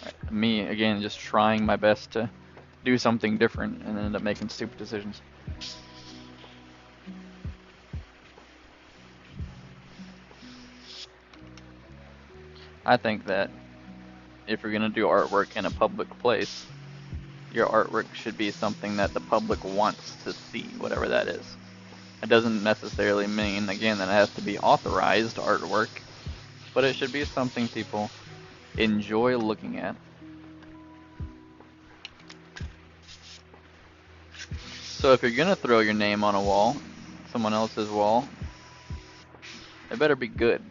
Right. Me, again, just trying my best to do something different and end up making stupid decisions. I think that if you're going to do artwork in a public place, your artwork should be something that the public wants to see, whatever that is. It doesn't necessarily mean, again, that it has to be authorized artwork, but it should be something people enjoy looking at. So if you're gonna throw your name on a wall, someone else's wall, it better be good.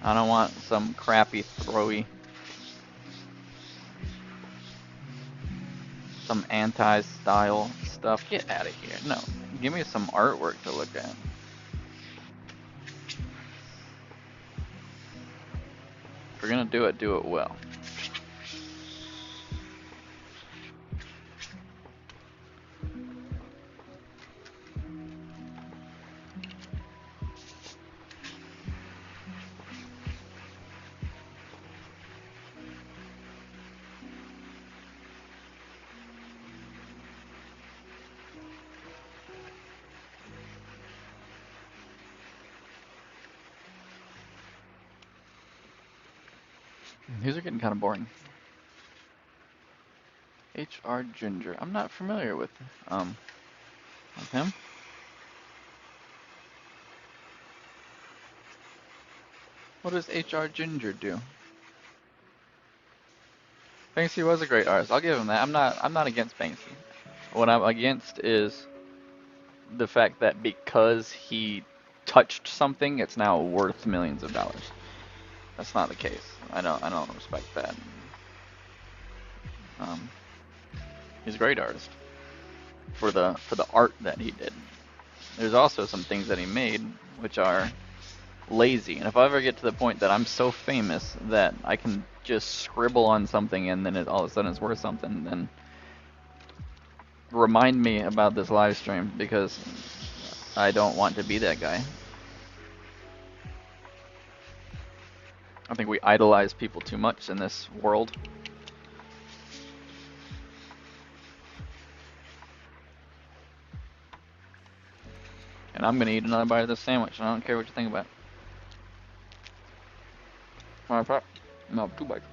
I don't want some crappy throwy, some anti-style stuff. Get out of here. No, give me some artwork to look at. If you're gonna do it well. These are getting kind of boring. H.R. Ginger. I'm not familiar with him. What does H.R. Ginger do? Banksy was a great artist. I'll give him that. I'm not against Banksy. What I'm against is the fact that because he touched something, it's now worth millions of dollars. That's not the case. I don't respect that. He's a great artist for the art that he did. There's also some things that he made which are lazy, and if I ever get to the point that I'm so famous that I can just scribble on something and then it all of a sudden it's worth something, then remind me about this live stream, because I don't want to be that guy. I think we idolize people too much in this world. And I'm gonna eat another bite of this sandwich, and I don't care what you think about it. Matter of fact, no, 2 bites.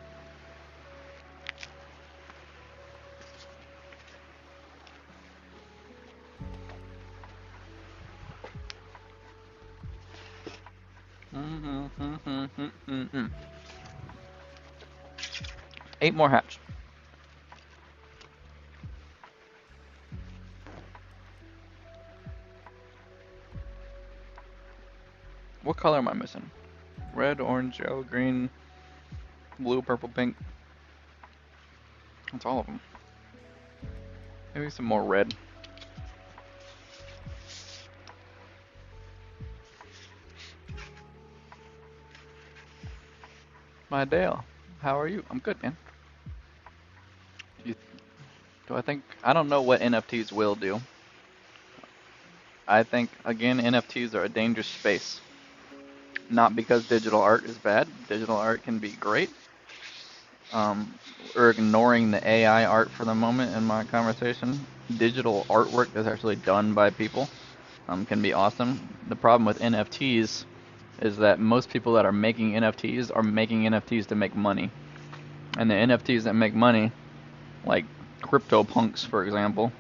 Eight more hats. What color am I missing? Red, orange, yellow, green, blue, purple, pink. That's all of them. Maybe some more red. My Dale, how are you? I'm good, man. I don't know what NFTs will do. I think, again, NFTs are a dangerous space. Not because digital art is bad. Digital art can be great. We're ignoring the AI art for the moment in my conversation. Digital artwork that's actually done by people can be awesome. The problem with NFTs is that most people that are making NFTs to make money. And the NFTs that make money, like CryptoPunks, for example,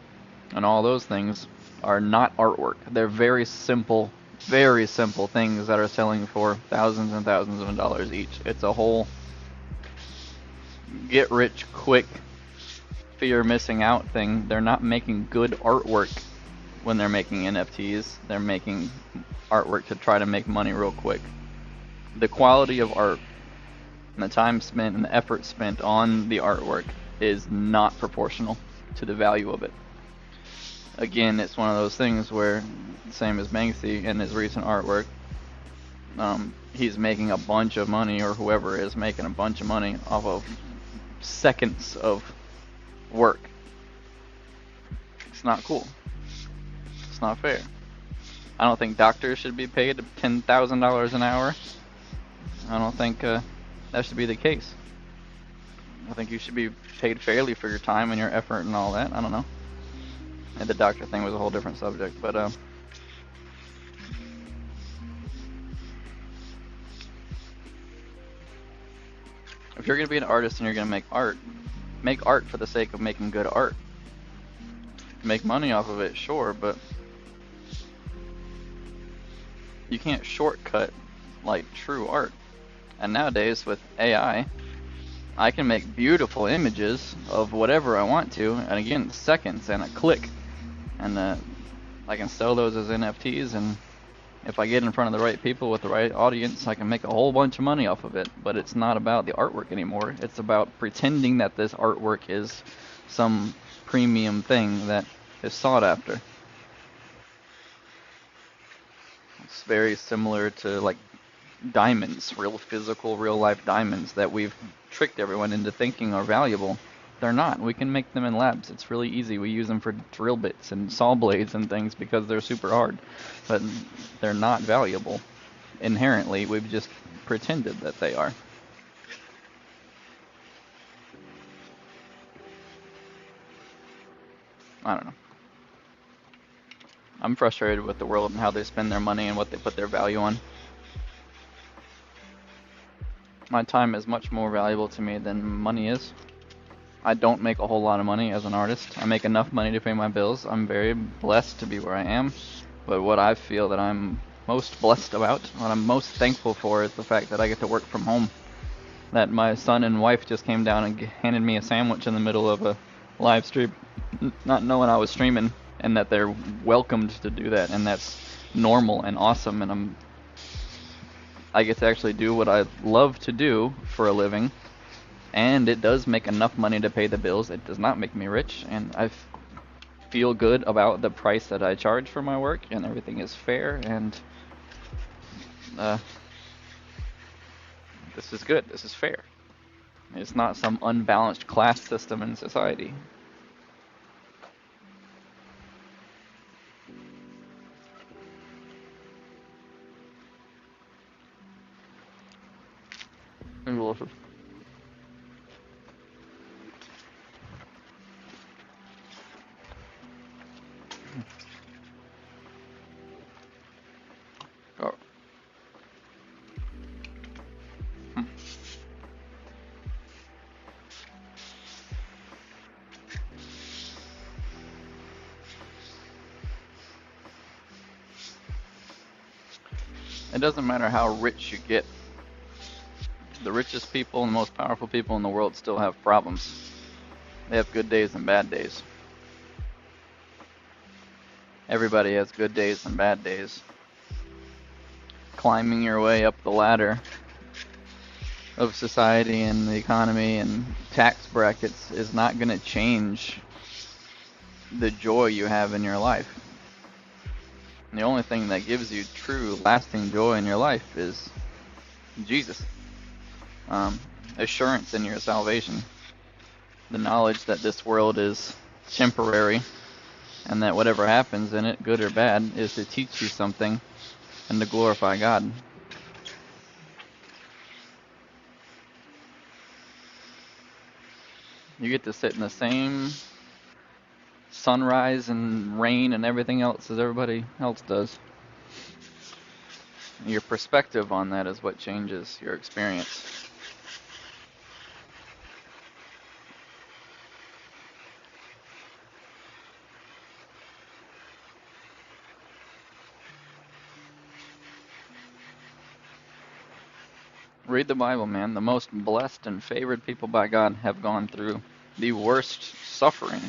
and all those things, are not artwork. They're very simple things that are selling for thousands and thousands of dollars each. It's a whole get rich quick, fear missing out thing. They're not making good artwork when they're making NFTs. They're making artwork to try to make money real quick. The quality of art and the time spent and the effort spent on the artwork is not proportional. to the value of it. Again, it's one of those things where, same as Banksy in his recent artwork, he's making a bunch of money, or whoever is making a bunch of money off of seconds of work. It's not cool. It's not fair. I don't think doctors should be paid $10,000 an hour. I don't think that should be the case. I think you should be paid fairly for your time and your effort and all that. I don't know. And the doctor thing was a whole different subject, but if you're gonna be an artist and you're gonna make art for the sake of making good art. Make money off of it, sure, but you can't shortcut like true art. And nowadays with AI, I can make beautiful images of whatever I want to, and again, seconds and a click, and I can sell those as NFTs, and if I get in front of the right people with the right audience, I can make a whole bunch of money off of it. But it's not about the artwork anymore. It's about pretending that this artwork is some premium thing that is sought after. It's very similar to like diamonds, real physical, real life diamonds that we've tricked everyone into thinking are valuable. They're not. We can make them in labs. It's really easy. We use them for drill bits and saw blades and things because they're super hard. But they're not valuable inherently. We've just pretended that they are. I don't know. I'm frustrated with the world and how they spend their money and what they put their value on. My time is much more valuable to me than money is. I don't make a whole lot of money as an artist. I make enough money to pay my bills. I'm very blessed to be where I am. But what I feel that I'm most blessed about, what I'm most thankful for, is the fact that I get to work from home. That my son and wife just came down and handed me a sandwich in the middle of a live stream, not knowing I was streaming, and that they're welcomed to do that, and that's normal and awesome, and I get to actually do what I love to do for a living, and it does make enough money to pay the bills. It does not make me rich, and I feel good about the price that I charge for my work, and everything is fair, and this is good. This is fair. It's not some unbalanced class system in society. Delicious. Oh. It doesn't matter how rich you get. The richest people and the most powerful people in the world still have problems. They have good days and bad days. Everybody has good days and bad days. Climbing your way up the ladder of society and the economy and tax brackets is not going to change the joy you have in your life. And the only thing that gives you true, lasting joy in your life is Jesus. Assurance in your salvation. The knowledge that this world is temporary and that whatever happens in it, good or bad, is to teach you something and to glorify God. You get to sit in the same sunrise and rain and everything else as everybody else does. Your perspective on that is what changes your experience. Read the Bible, man. The most blessed and favored people by God have gone through the worst suffering.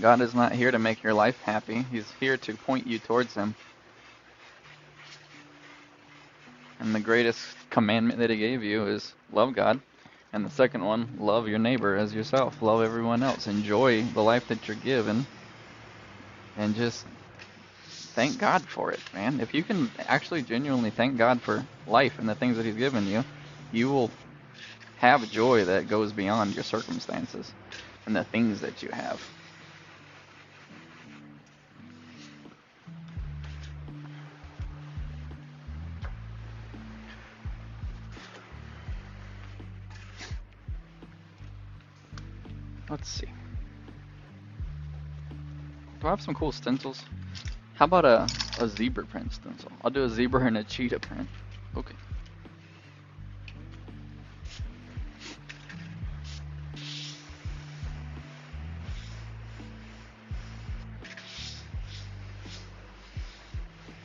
God is not here to make your life happy. He's here to point you towards Him. And the greatest commandment that He gave you is love God And the second one, love your neighbor as yourself. Love everyone else. Enjoy the life that you're given. And just thank God for it, man. If you can actually genuinely thank God for life and the things that He's given you, you will have joy that goes beyond your circumstances and the things that you have. Let's see. Do I have some cool stencils? How about a zebra print stencil? I'll do a zebra and a cheetah print. Okay.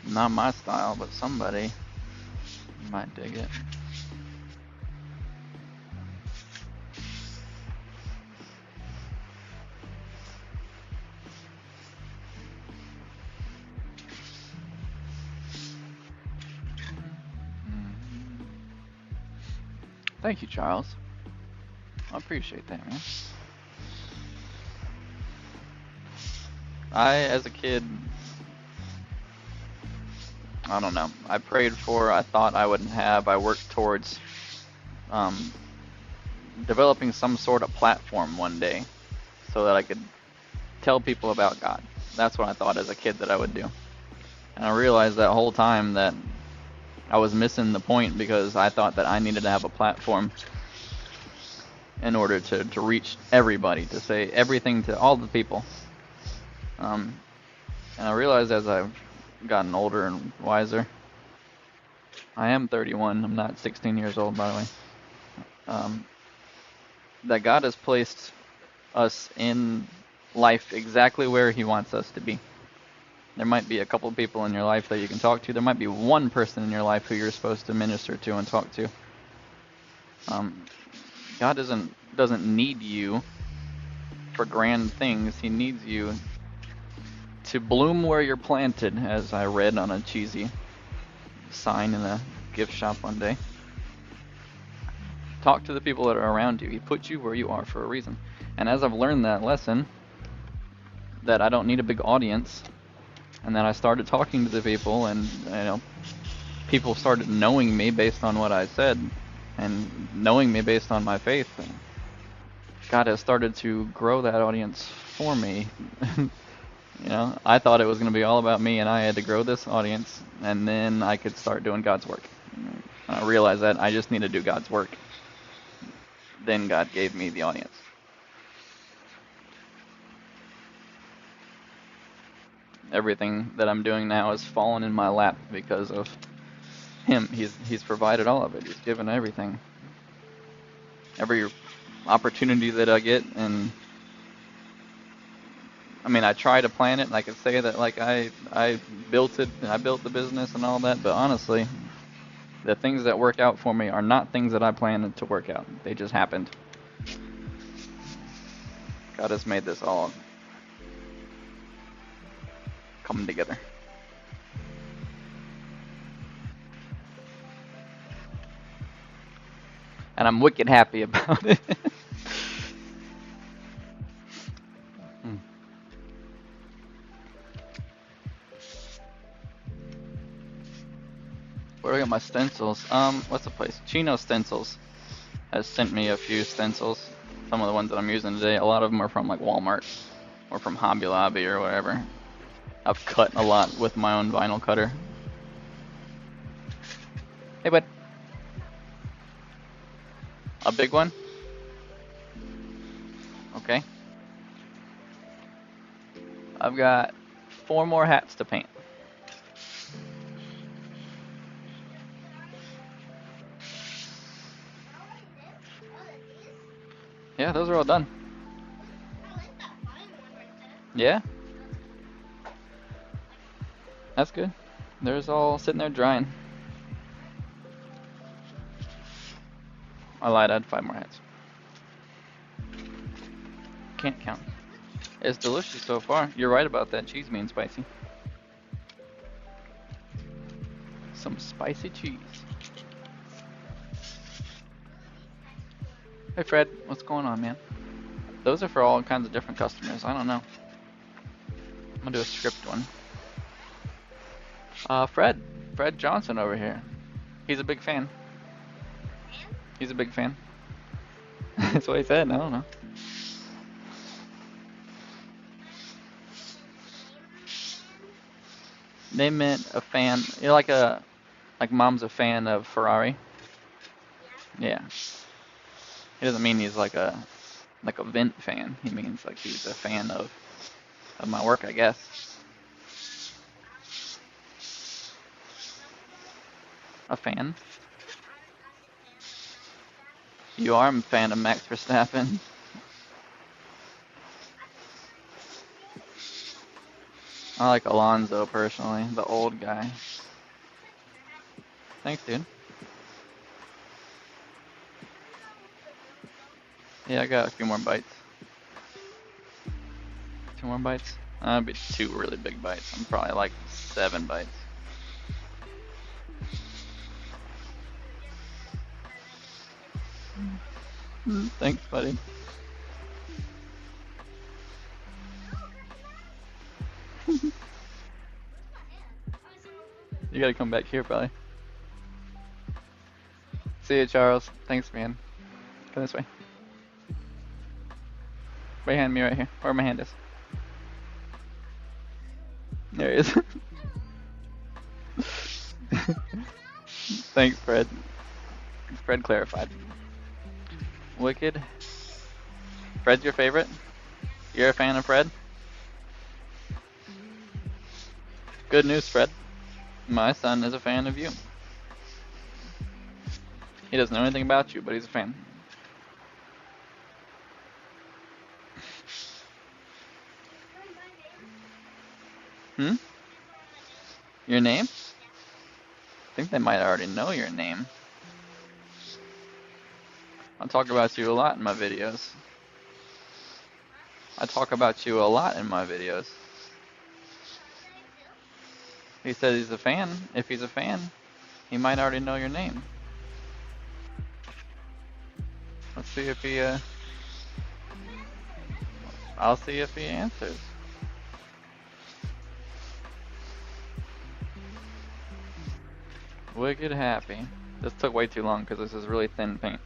Not my style, but somebody might dig it. Thank you, Charles. I appreciate that, man. As a kid, I don't know. I prayed for, I thought I would have, I worked towards developing some sort of platform one day so that I could tell people about God. That's what I thought as a kid that I would do. And I realized that whole time that I was missing the point because I thought that I needed to have a platform in order to reach everybody, to say everything to all the people. And I realized as I've gotten older and wiser, I am 31, I'm not 16 years old, by the way, that God has placed us in life exactly where He wants us to be. There might be a couple people in your life that you can talk to. There might be one person in your life who you're supposed to minister to and talk to. God doesn't need you for grand things. He needs you to bloom where you're planted, as I read on a cheesy sign in a gift shop one day. Talk to the people that are around you. He put you where you are for a reason. And as I've learned that lesson, that I don't need a big audience, and then I started talking to the people, and people started knowing me based on what I said, and knowing me based on my faith. God has started to grow that audience for me. I thought it was going to be all about me, and I had to grow this audience, and then I could start doing God's work. And I realized that I just need to do God's work. Then God gave me the audience. Everything that I'm doing now has fallen in my lap because of Him. He's provided all of it. He's given everything. Every opportunity that I get, and I try to plan it, and I could say that like I built it, and I built the business and all that, but honestly, the things that work out for me are not things that I planned to work out. They just happened. God has made this all come together. And I'm wicked happy about it. Where do I get my stencils? What's the place? Chino Stencils has sent me a few stencils. Some of the ones that I'm using today, a lot of them are from like Walmart or from Hobby Lobby or whatever. I've cut a lot with my own vinyl cutter. Hey, bud. A big one? Okay. I've got 4 more hats to paint. Yeah, those are all done. Yeah? That's good. They're all sitting there drying. I lied, I had 5 more hats. Can't count. It's delicious so far. You're right about that cheese being spicy. Some spicy cheese. Hey Fred, what's going on, man? Those are for all kinds of different customers. I don't know. I'm gonna do a script one. Fred Johnson over here. He's a big fan. He's a big fan. That's what he said. I don't know. They meant a fan. You're like mom's a fan of Ferrari. Yeah. He doesn't mean he's like a vent fan. He means like he's a fan of my work, I guess. A fan. You are a fan of Max Verstappen. I like Alonso personally, the old guy. Thanks, dude. Yeah, I got a few more bites. 2 more bites? That'd be 2 really big bites. I'm probably like 7 bites. Thanks, buddy. You gotta come back here, probably. See you, Charles. Thanks, man. Come this way. Right hand me right here, where my hand is. There he is. Thanks, Fred. Fred clarified. Wicked. Fred's your favorite? You're a fan of Fred? Good news, Fred. My son is a fan of you. He doesn't know anything about you, but he's a fan. Your name? I think they might already know your name. I talk about you a lot in my videos. I talk about you a lot in my videos. He said he's a fan. If he's a fan, he might already know your name. Let's see if he, I'll see if he answers. Wicked happy. This took way too long because this is really thin paint.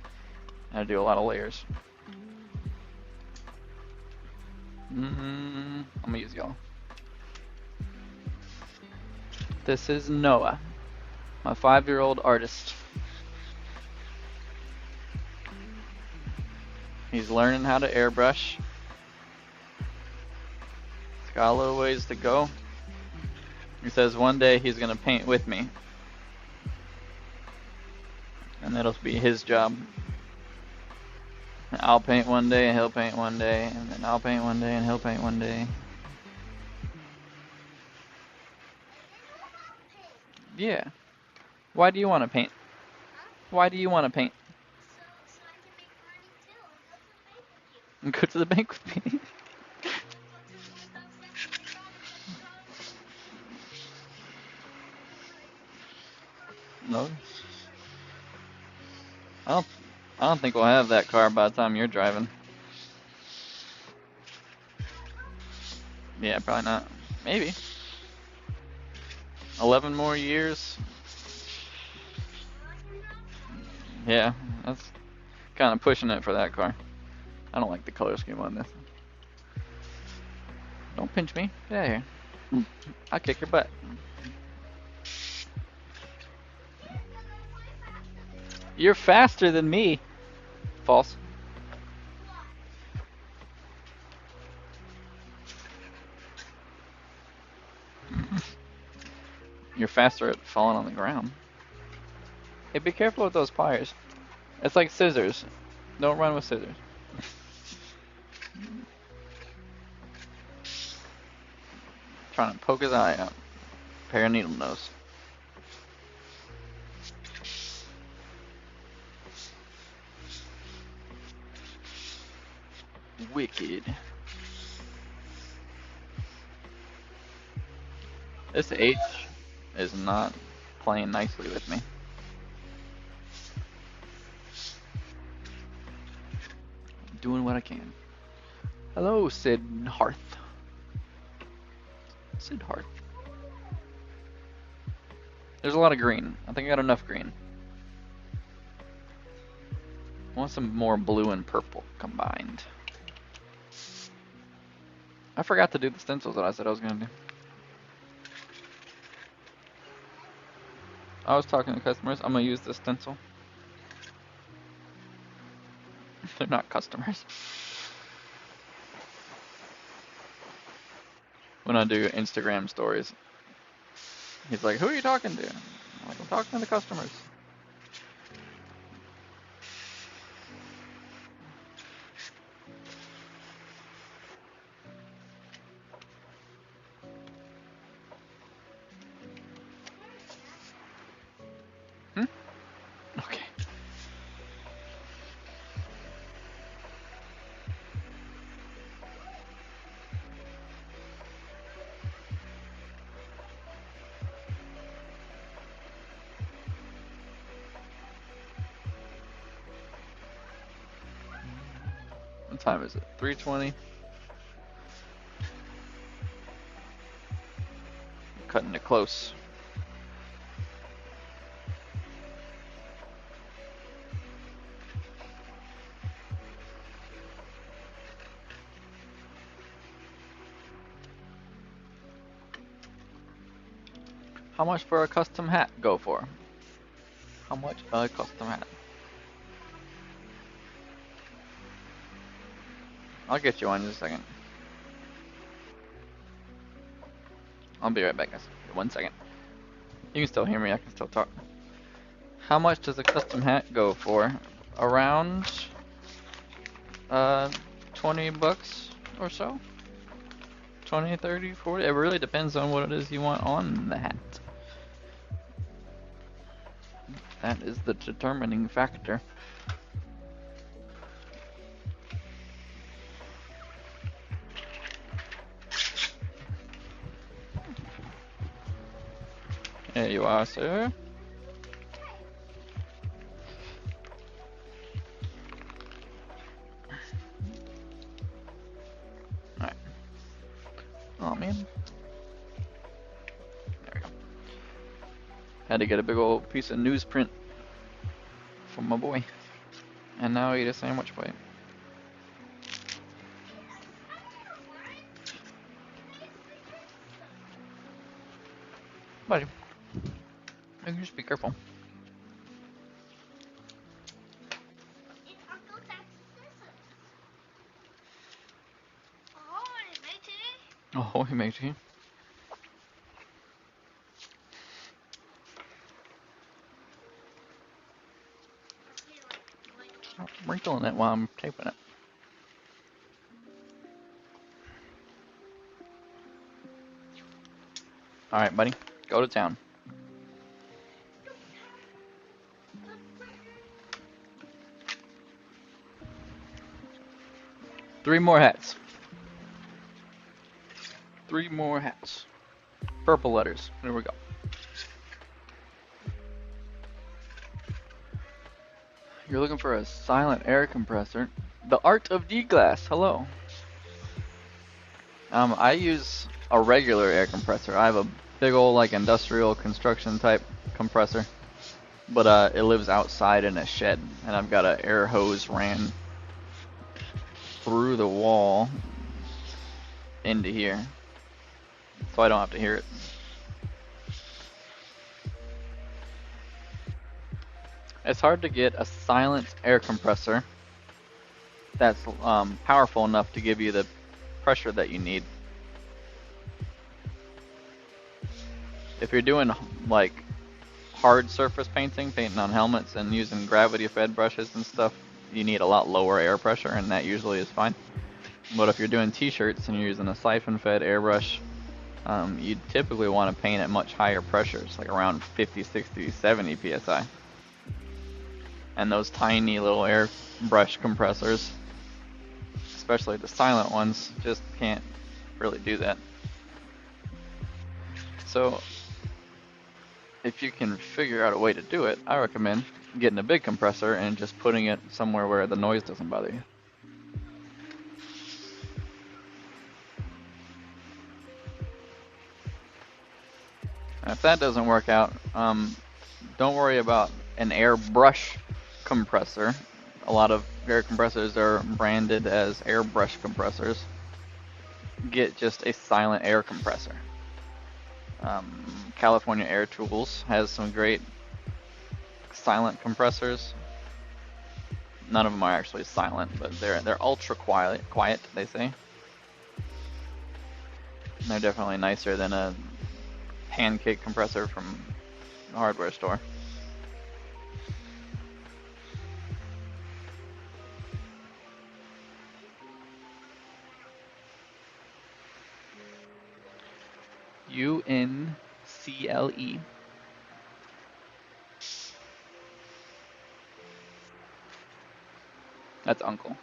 I had to do a lot of layers. I'm gonna use y'all. This is Noah, my 5-year-old artist. He's learning how to airbrush. He's got a little ways to go. He says one day he's gonna paint with me. And that'll be his job. I'll paint one day and he'll paint one day, and then I'll paint one day and he'll paint one day. Yeah. Why do you want to paint? Why do you want to paint? So I can make money too and go to the bank with you. Go to the bank with me. No. I don't think we'll have that car by the time you're driving. Yeah, probably not. Maybe. 11 more years. Yeah, that's kind of pushing it for that car. I don't like the color scheme on this. Don't pinch me. Get out of here. I'll kick your butt. You're faster than me. False. You're faster at falling on the ground. Hey, be careful with those pliers. It's like scissors. Don't run with scissors. Trying to poke his eye out. Pair of needle nose. Wicked. This H is not playing nicely with me. doing what I can. Hello, Sid Hearth. Sid Hearth. There's a lot of green. I think I got enough green. I want some more blue and purple combined. I forgot to do the stencils that I said I was going to do. I was talking to customers. I'm going to use this stencil. They're not customers. When I do Instagram stories, he's like, who are you talking to? I'm like, I'm talking to the customers. Okay. What time is it? 3:20. Cutting it close. How much for a custom hat go for? How much a custom hat? I'll get you one in just a second. I'll be right back, guys. 1 second. You can still hear me, I can still talk. How much does a custom hat go for? Around 20 bucks or so? 20, 30, 40? It really depends on what it is you want on the hat. That is the determining factor. There you are, sir. Alright. Oh man. There we go. Had to get a big old piece of newsprint from my boy. And now I eat a sandwich plate. Buddy. You can just be careful. Oh, he makes you. I'm wrinkling it while I'm taping it. Alright, buddy. Go to town. Three more hats. 3 more hats. Purple letters. There we go. You're looking for a silent air compressor. The Art of D-Glass. Hello. I use a regular air compressor. I have a big old like industrial construction type compressor, but it lives outside in a shed, and I've got an air hose ran through the wall into here, so I don't have to hear it. It's hard to get a silent air compressor that's powerful enough to give you the pressure that you need. If you're doing like hard surface painting, painting on helmets and using gravity fed brushes and stuff, you need a lot lower air pressure, and that usually is fine. But if you're doing t-shirts and you're using a siphon fed airbrush, you typically want to paint at much higher pressures, like around 50, 60, 70 psi. And those tiny little airbrush compressors, especially the silent ones, just can't really do that. So if you can figure out a way to do it, I recommend getting a big compressor and just putting it somewhere where the noise doesn't bother you. If that doesn't work out, don't worry about an airbrush compressor. A lot of air compressors are branded as airbrush compressors. Get just a silent air compressor. California Air Tools has some great silent compressors. None of them are actually silent, but they're ultra quiet, they say. And they're definitely nicer than a pancake compressor from a hardware store. UNCLE. That's uncle.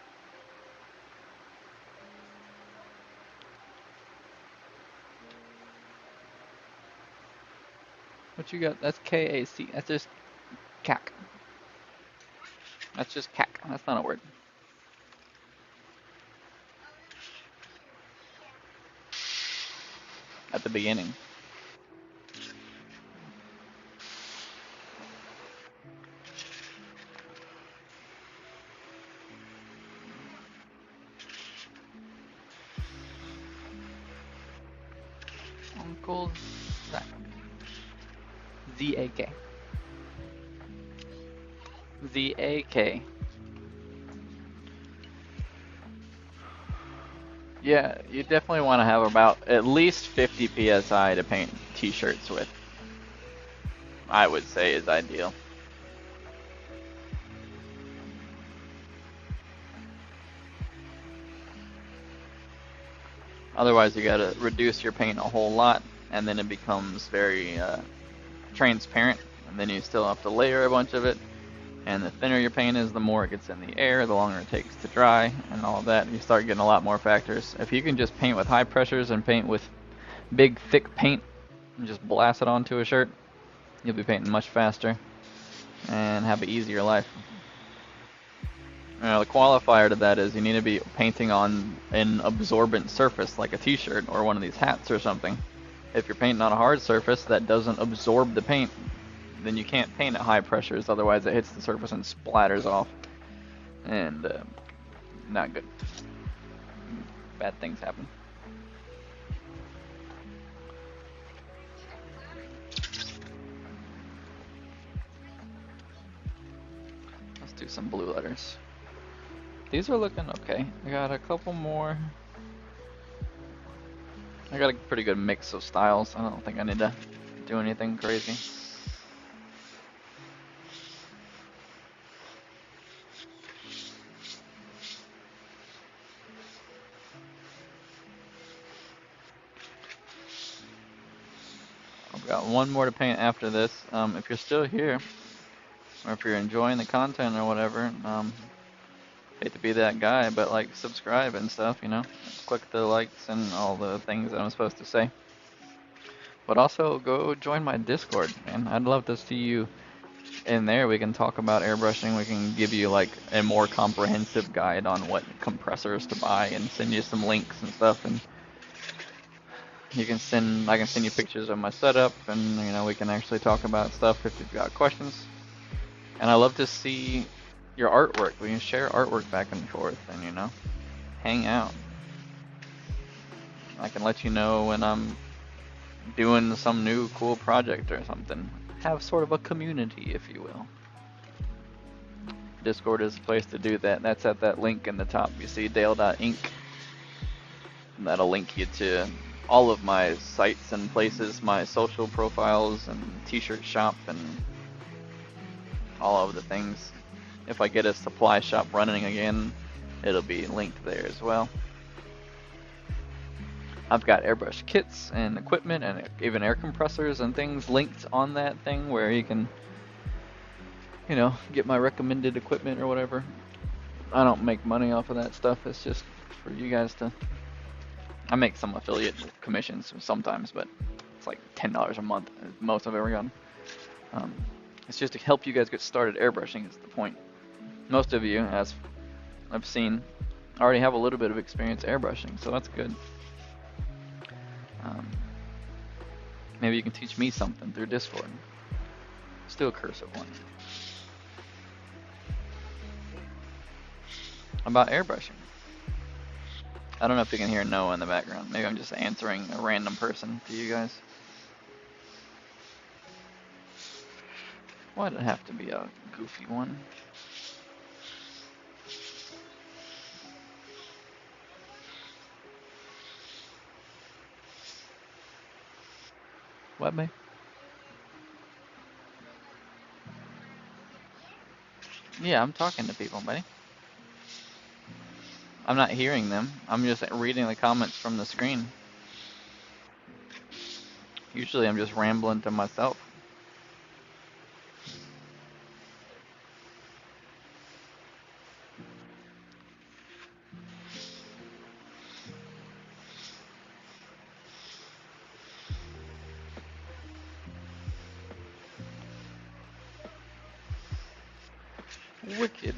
What you got? That's KAC. That's just CAC. That's just CAC. That's not a word. At the beginning. Uncle Zach. ZAK. ZAK. Yeah, you definitely want to have about at least 50 psi to paint t-shirts with. I would say is ideal. Otherwise, you gotta reduce your paint a whole lot, and then it becomes very transparent, and then you still have to layer a bunch of it. And the thinner your paint is, the more it gets in the air, the longer it takes to dry, and all of that. You start getting a lot more factors. If you can just paint with high pressures and paint with big, thick paint, and just blast it onto a shirt, you'll be painting much faster and have an easier life. The qualifier to that is you need to be painting on an absorbent surface like a t-shirt or one of these hats or something. If you're painting on a hard surface that doesn't absorb the paint, then you can't paint at high pressures, otherwise it hits the surface and splatters off. And not good. Bad things happen. Let's do some blue letters. These are looking okay. I got a couple more. I got a pretty good mix of styles. I don't think I need to do anything crazy. I've got one more to paint after this. If you're still here, or if you're enjoying the content or whatever, hate to be that guy, but like, subscribe and stuff, you know? Click the likes and all the things that I'm supposed to say. But also, go join my Discord, man. I'd love to see you in there. We can talk about airbrushing. We can give you like a more comprehensive guide on what compressors to buy and send you some links and stuff. And I can send you pictures of my setup, and we can actually talk about stuff if you've got questions. And I love to see your artwork. We can share artwork back and forth, and hang out. I can let you know when I'm doing some new cool project or something. Have sort of a community, if you will. Discord is the place to do that. That's at that link in the top. You see Dale.Inc. And that'll link you to all of my sites and places, my social profiles and t-shirt shop and all of the things. If I get a supply shop running again, it'll be linked there as well. I've got airbrush kits and equipment and even air compressors and things linked on that thing where you can, get my recommended equipment or whatever. I don't make money off of that stuff. It's just for you guys to... I make some affiliate commissions sometimes, but it's like $10 a month, most I've ever gotten. It's just to help you guys get started airbrushing is the point. Most of you, as I've seen, already have a little bit of experience airbrushing, so that's good. Maybe you can teach me something through Discord. Still a cursive one. About airbrushing. I don't know if you can hear Noah in the background. Maybe I'm just answering a random person to you guys. Why'd it have to be a goofy one? What, babe? Yeah, I'm talking to people, buddy. I'm not hearing them. I'm just reading the comments from the screen. Usually I'm just rambling to myself. Wicked.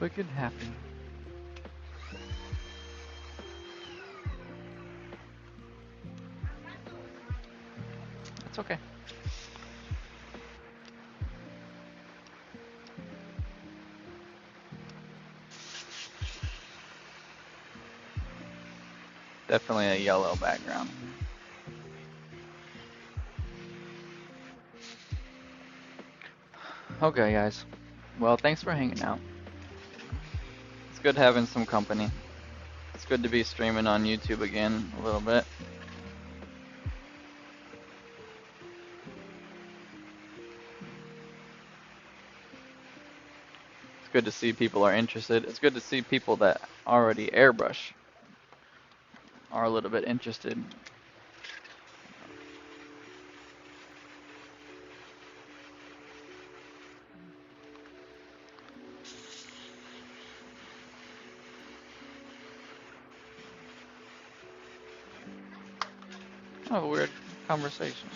Wicked happy. That's okay. Definitely a yellow background. Okay, guys. Well, thanks for hanging out. It's good having some company. It's good to be streaming on YouTube again a little bit. It's good to see people are interested. It's good to see people that already airbrush are a little bit interested. Oh, a weird conversation.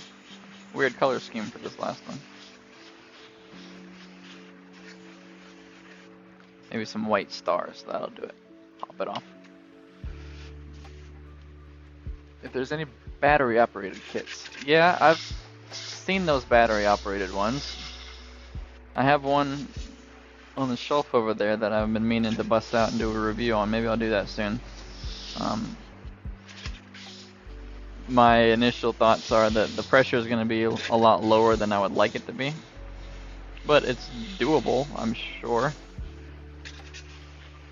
Weird color scheme for this last one. Maybe some white stars, that'll do it. Pop it off. If there's any battery operated kits. Yeah, I've seen those battery operated ones. I have one on the shelf over there that I've been meaning to bust out and do a review on. Maybe I'll do that soon. My initial thoughts are that the pressure is going to be a lot lower than I would like it to be. But it's doable, I'm sure.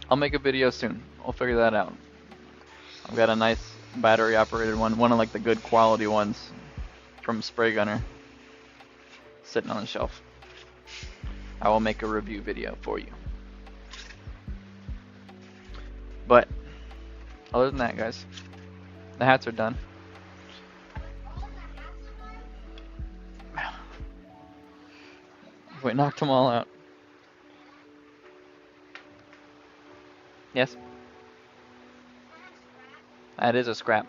I'll make a video soon. I'll figure that out. I've got a nice battery operated one of like the good quality ones from Spray Gunner, sitting on the shelf. I will make a review video for you. But other than that, guys, the hats are done. Wait, knocked them all out. Yes? That is a scrap.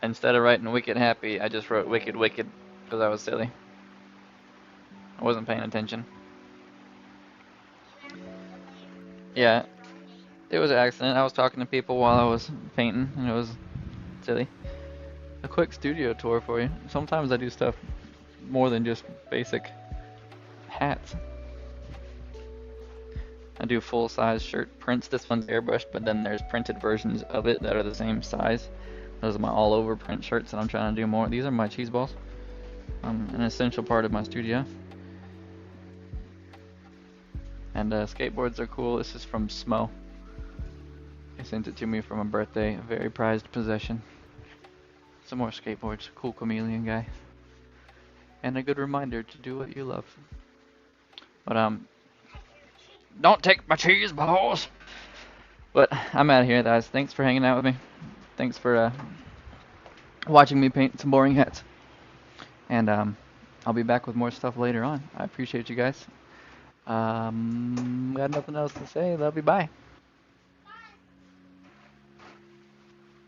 Instead of writing Wicked Happy, I just wrote Wicked Wicked because I was silly. I wasn't paying attention. Yeah, it was an accident. I was talking to people while I was painting, and it was silly. A quick studio tour for you. Sometimes I do stuff more than just basic hats. I do full-size shirt prints. This one's airbrushed, but then there's printed versions of it that are the same size. Those are my all-over print shirts, and I'm trying to do more. These are my cheese balls. An essential part of my studio. And skateboards are cool. This is from Smo. They sent it to me for my birthday. A very prized possession. Some more skateboards. Cool chameleon guy. And a good reminder to do what you love. But don't take my cheese balls. But I'm out of here, guys. Thanks for hanging out with me. Thanks for watching me paint some boring hats. And I'll be back with more stuff later on. I appreciate you guys. Got nothing else to say. Love you. Bye.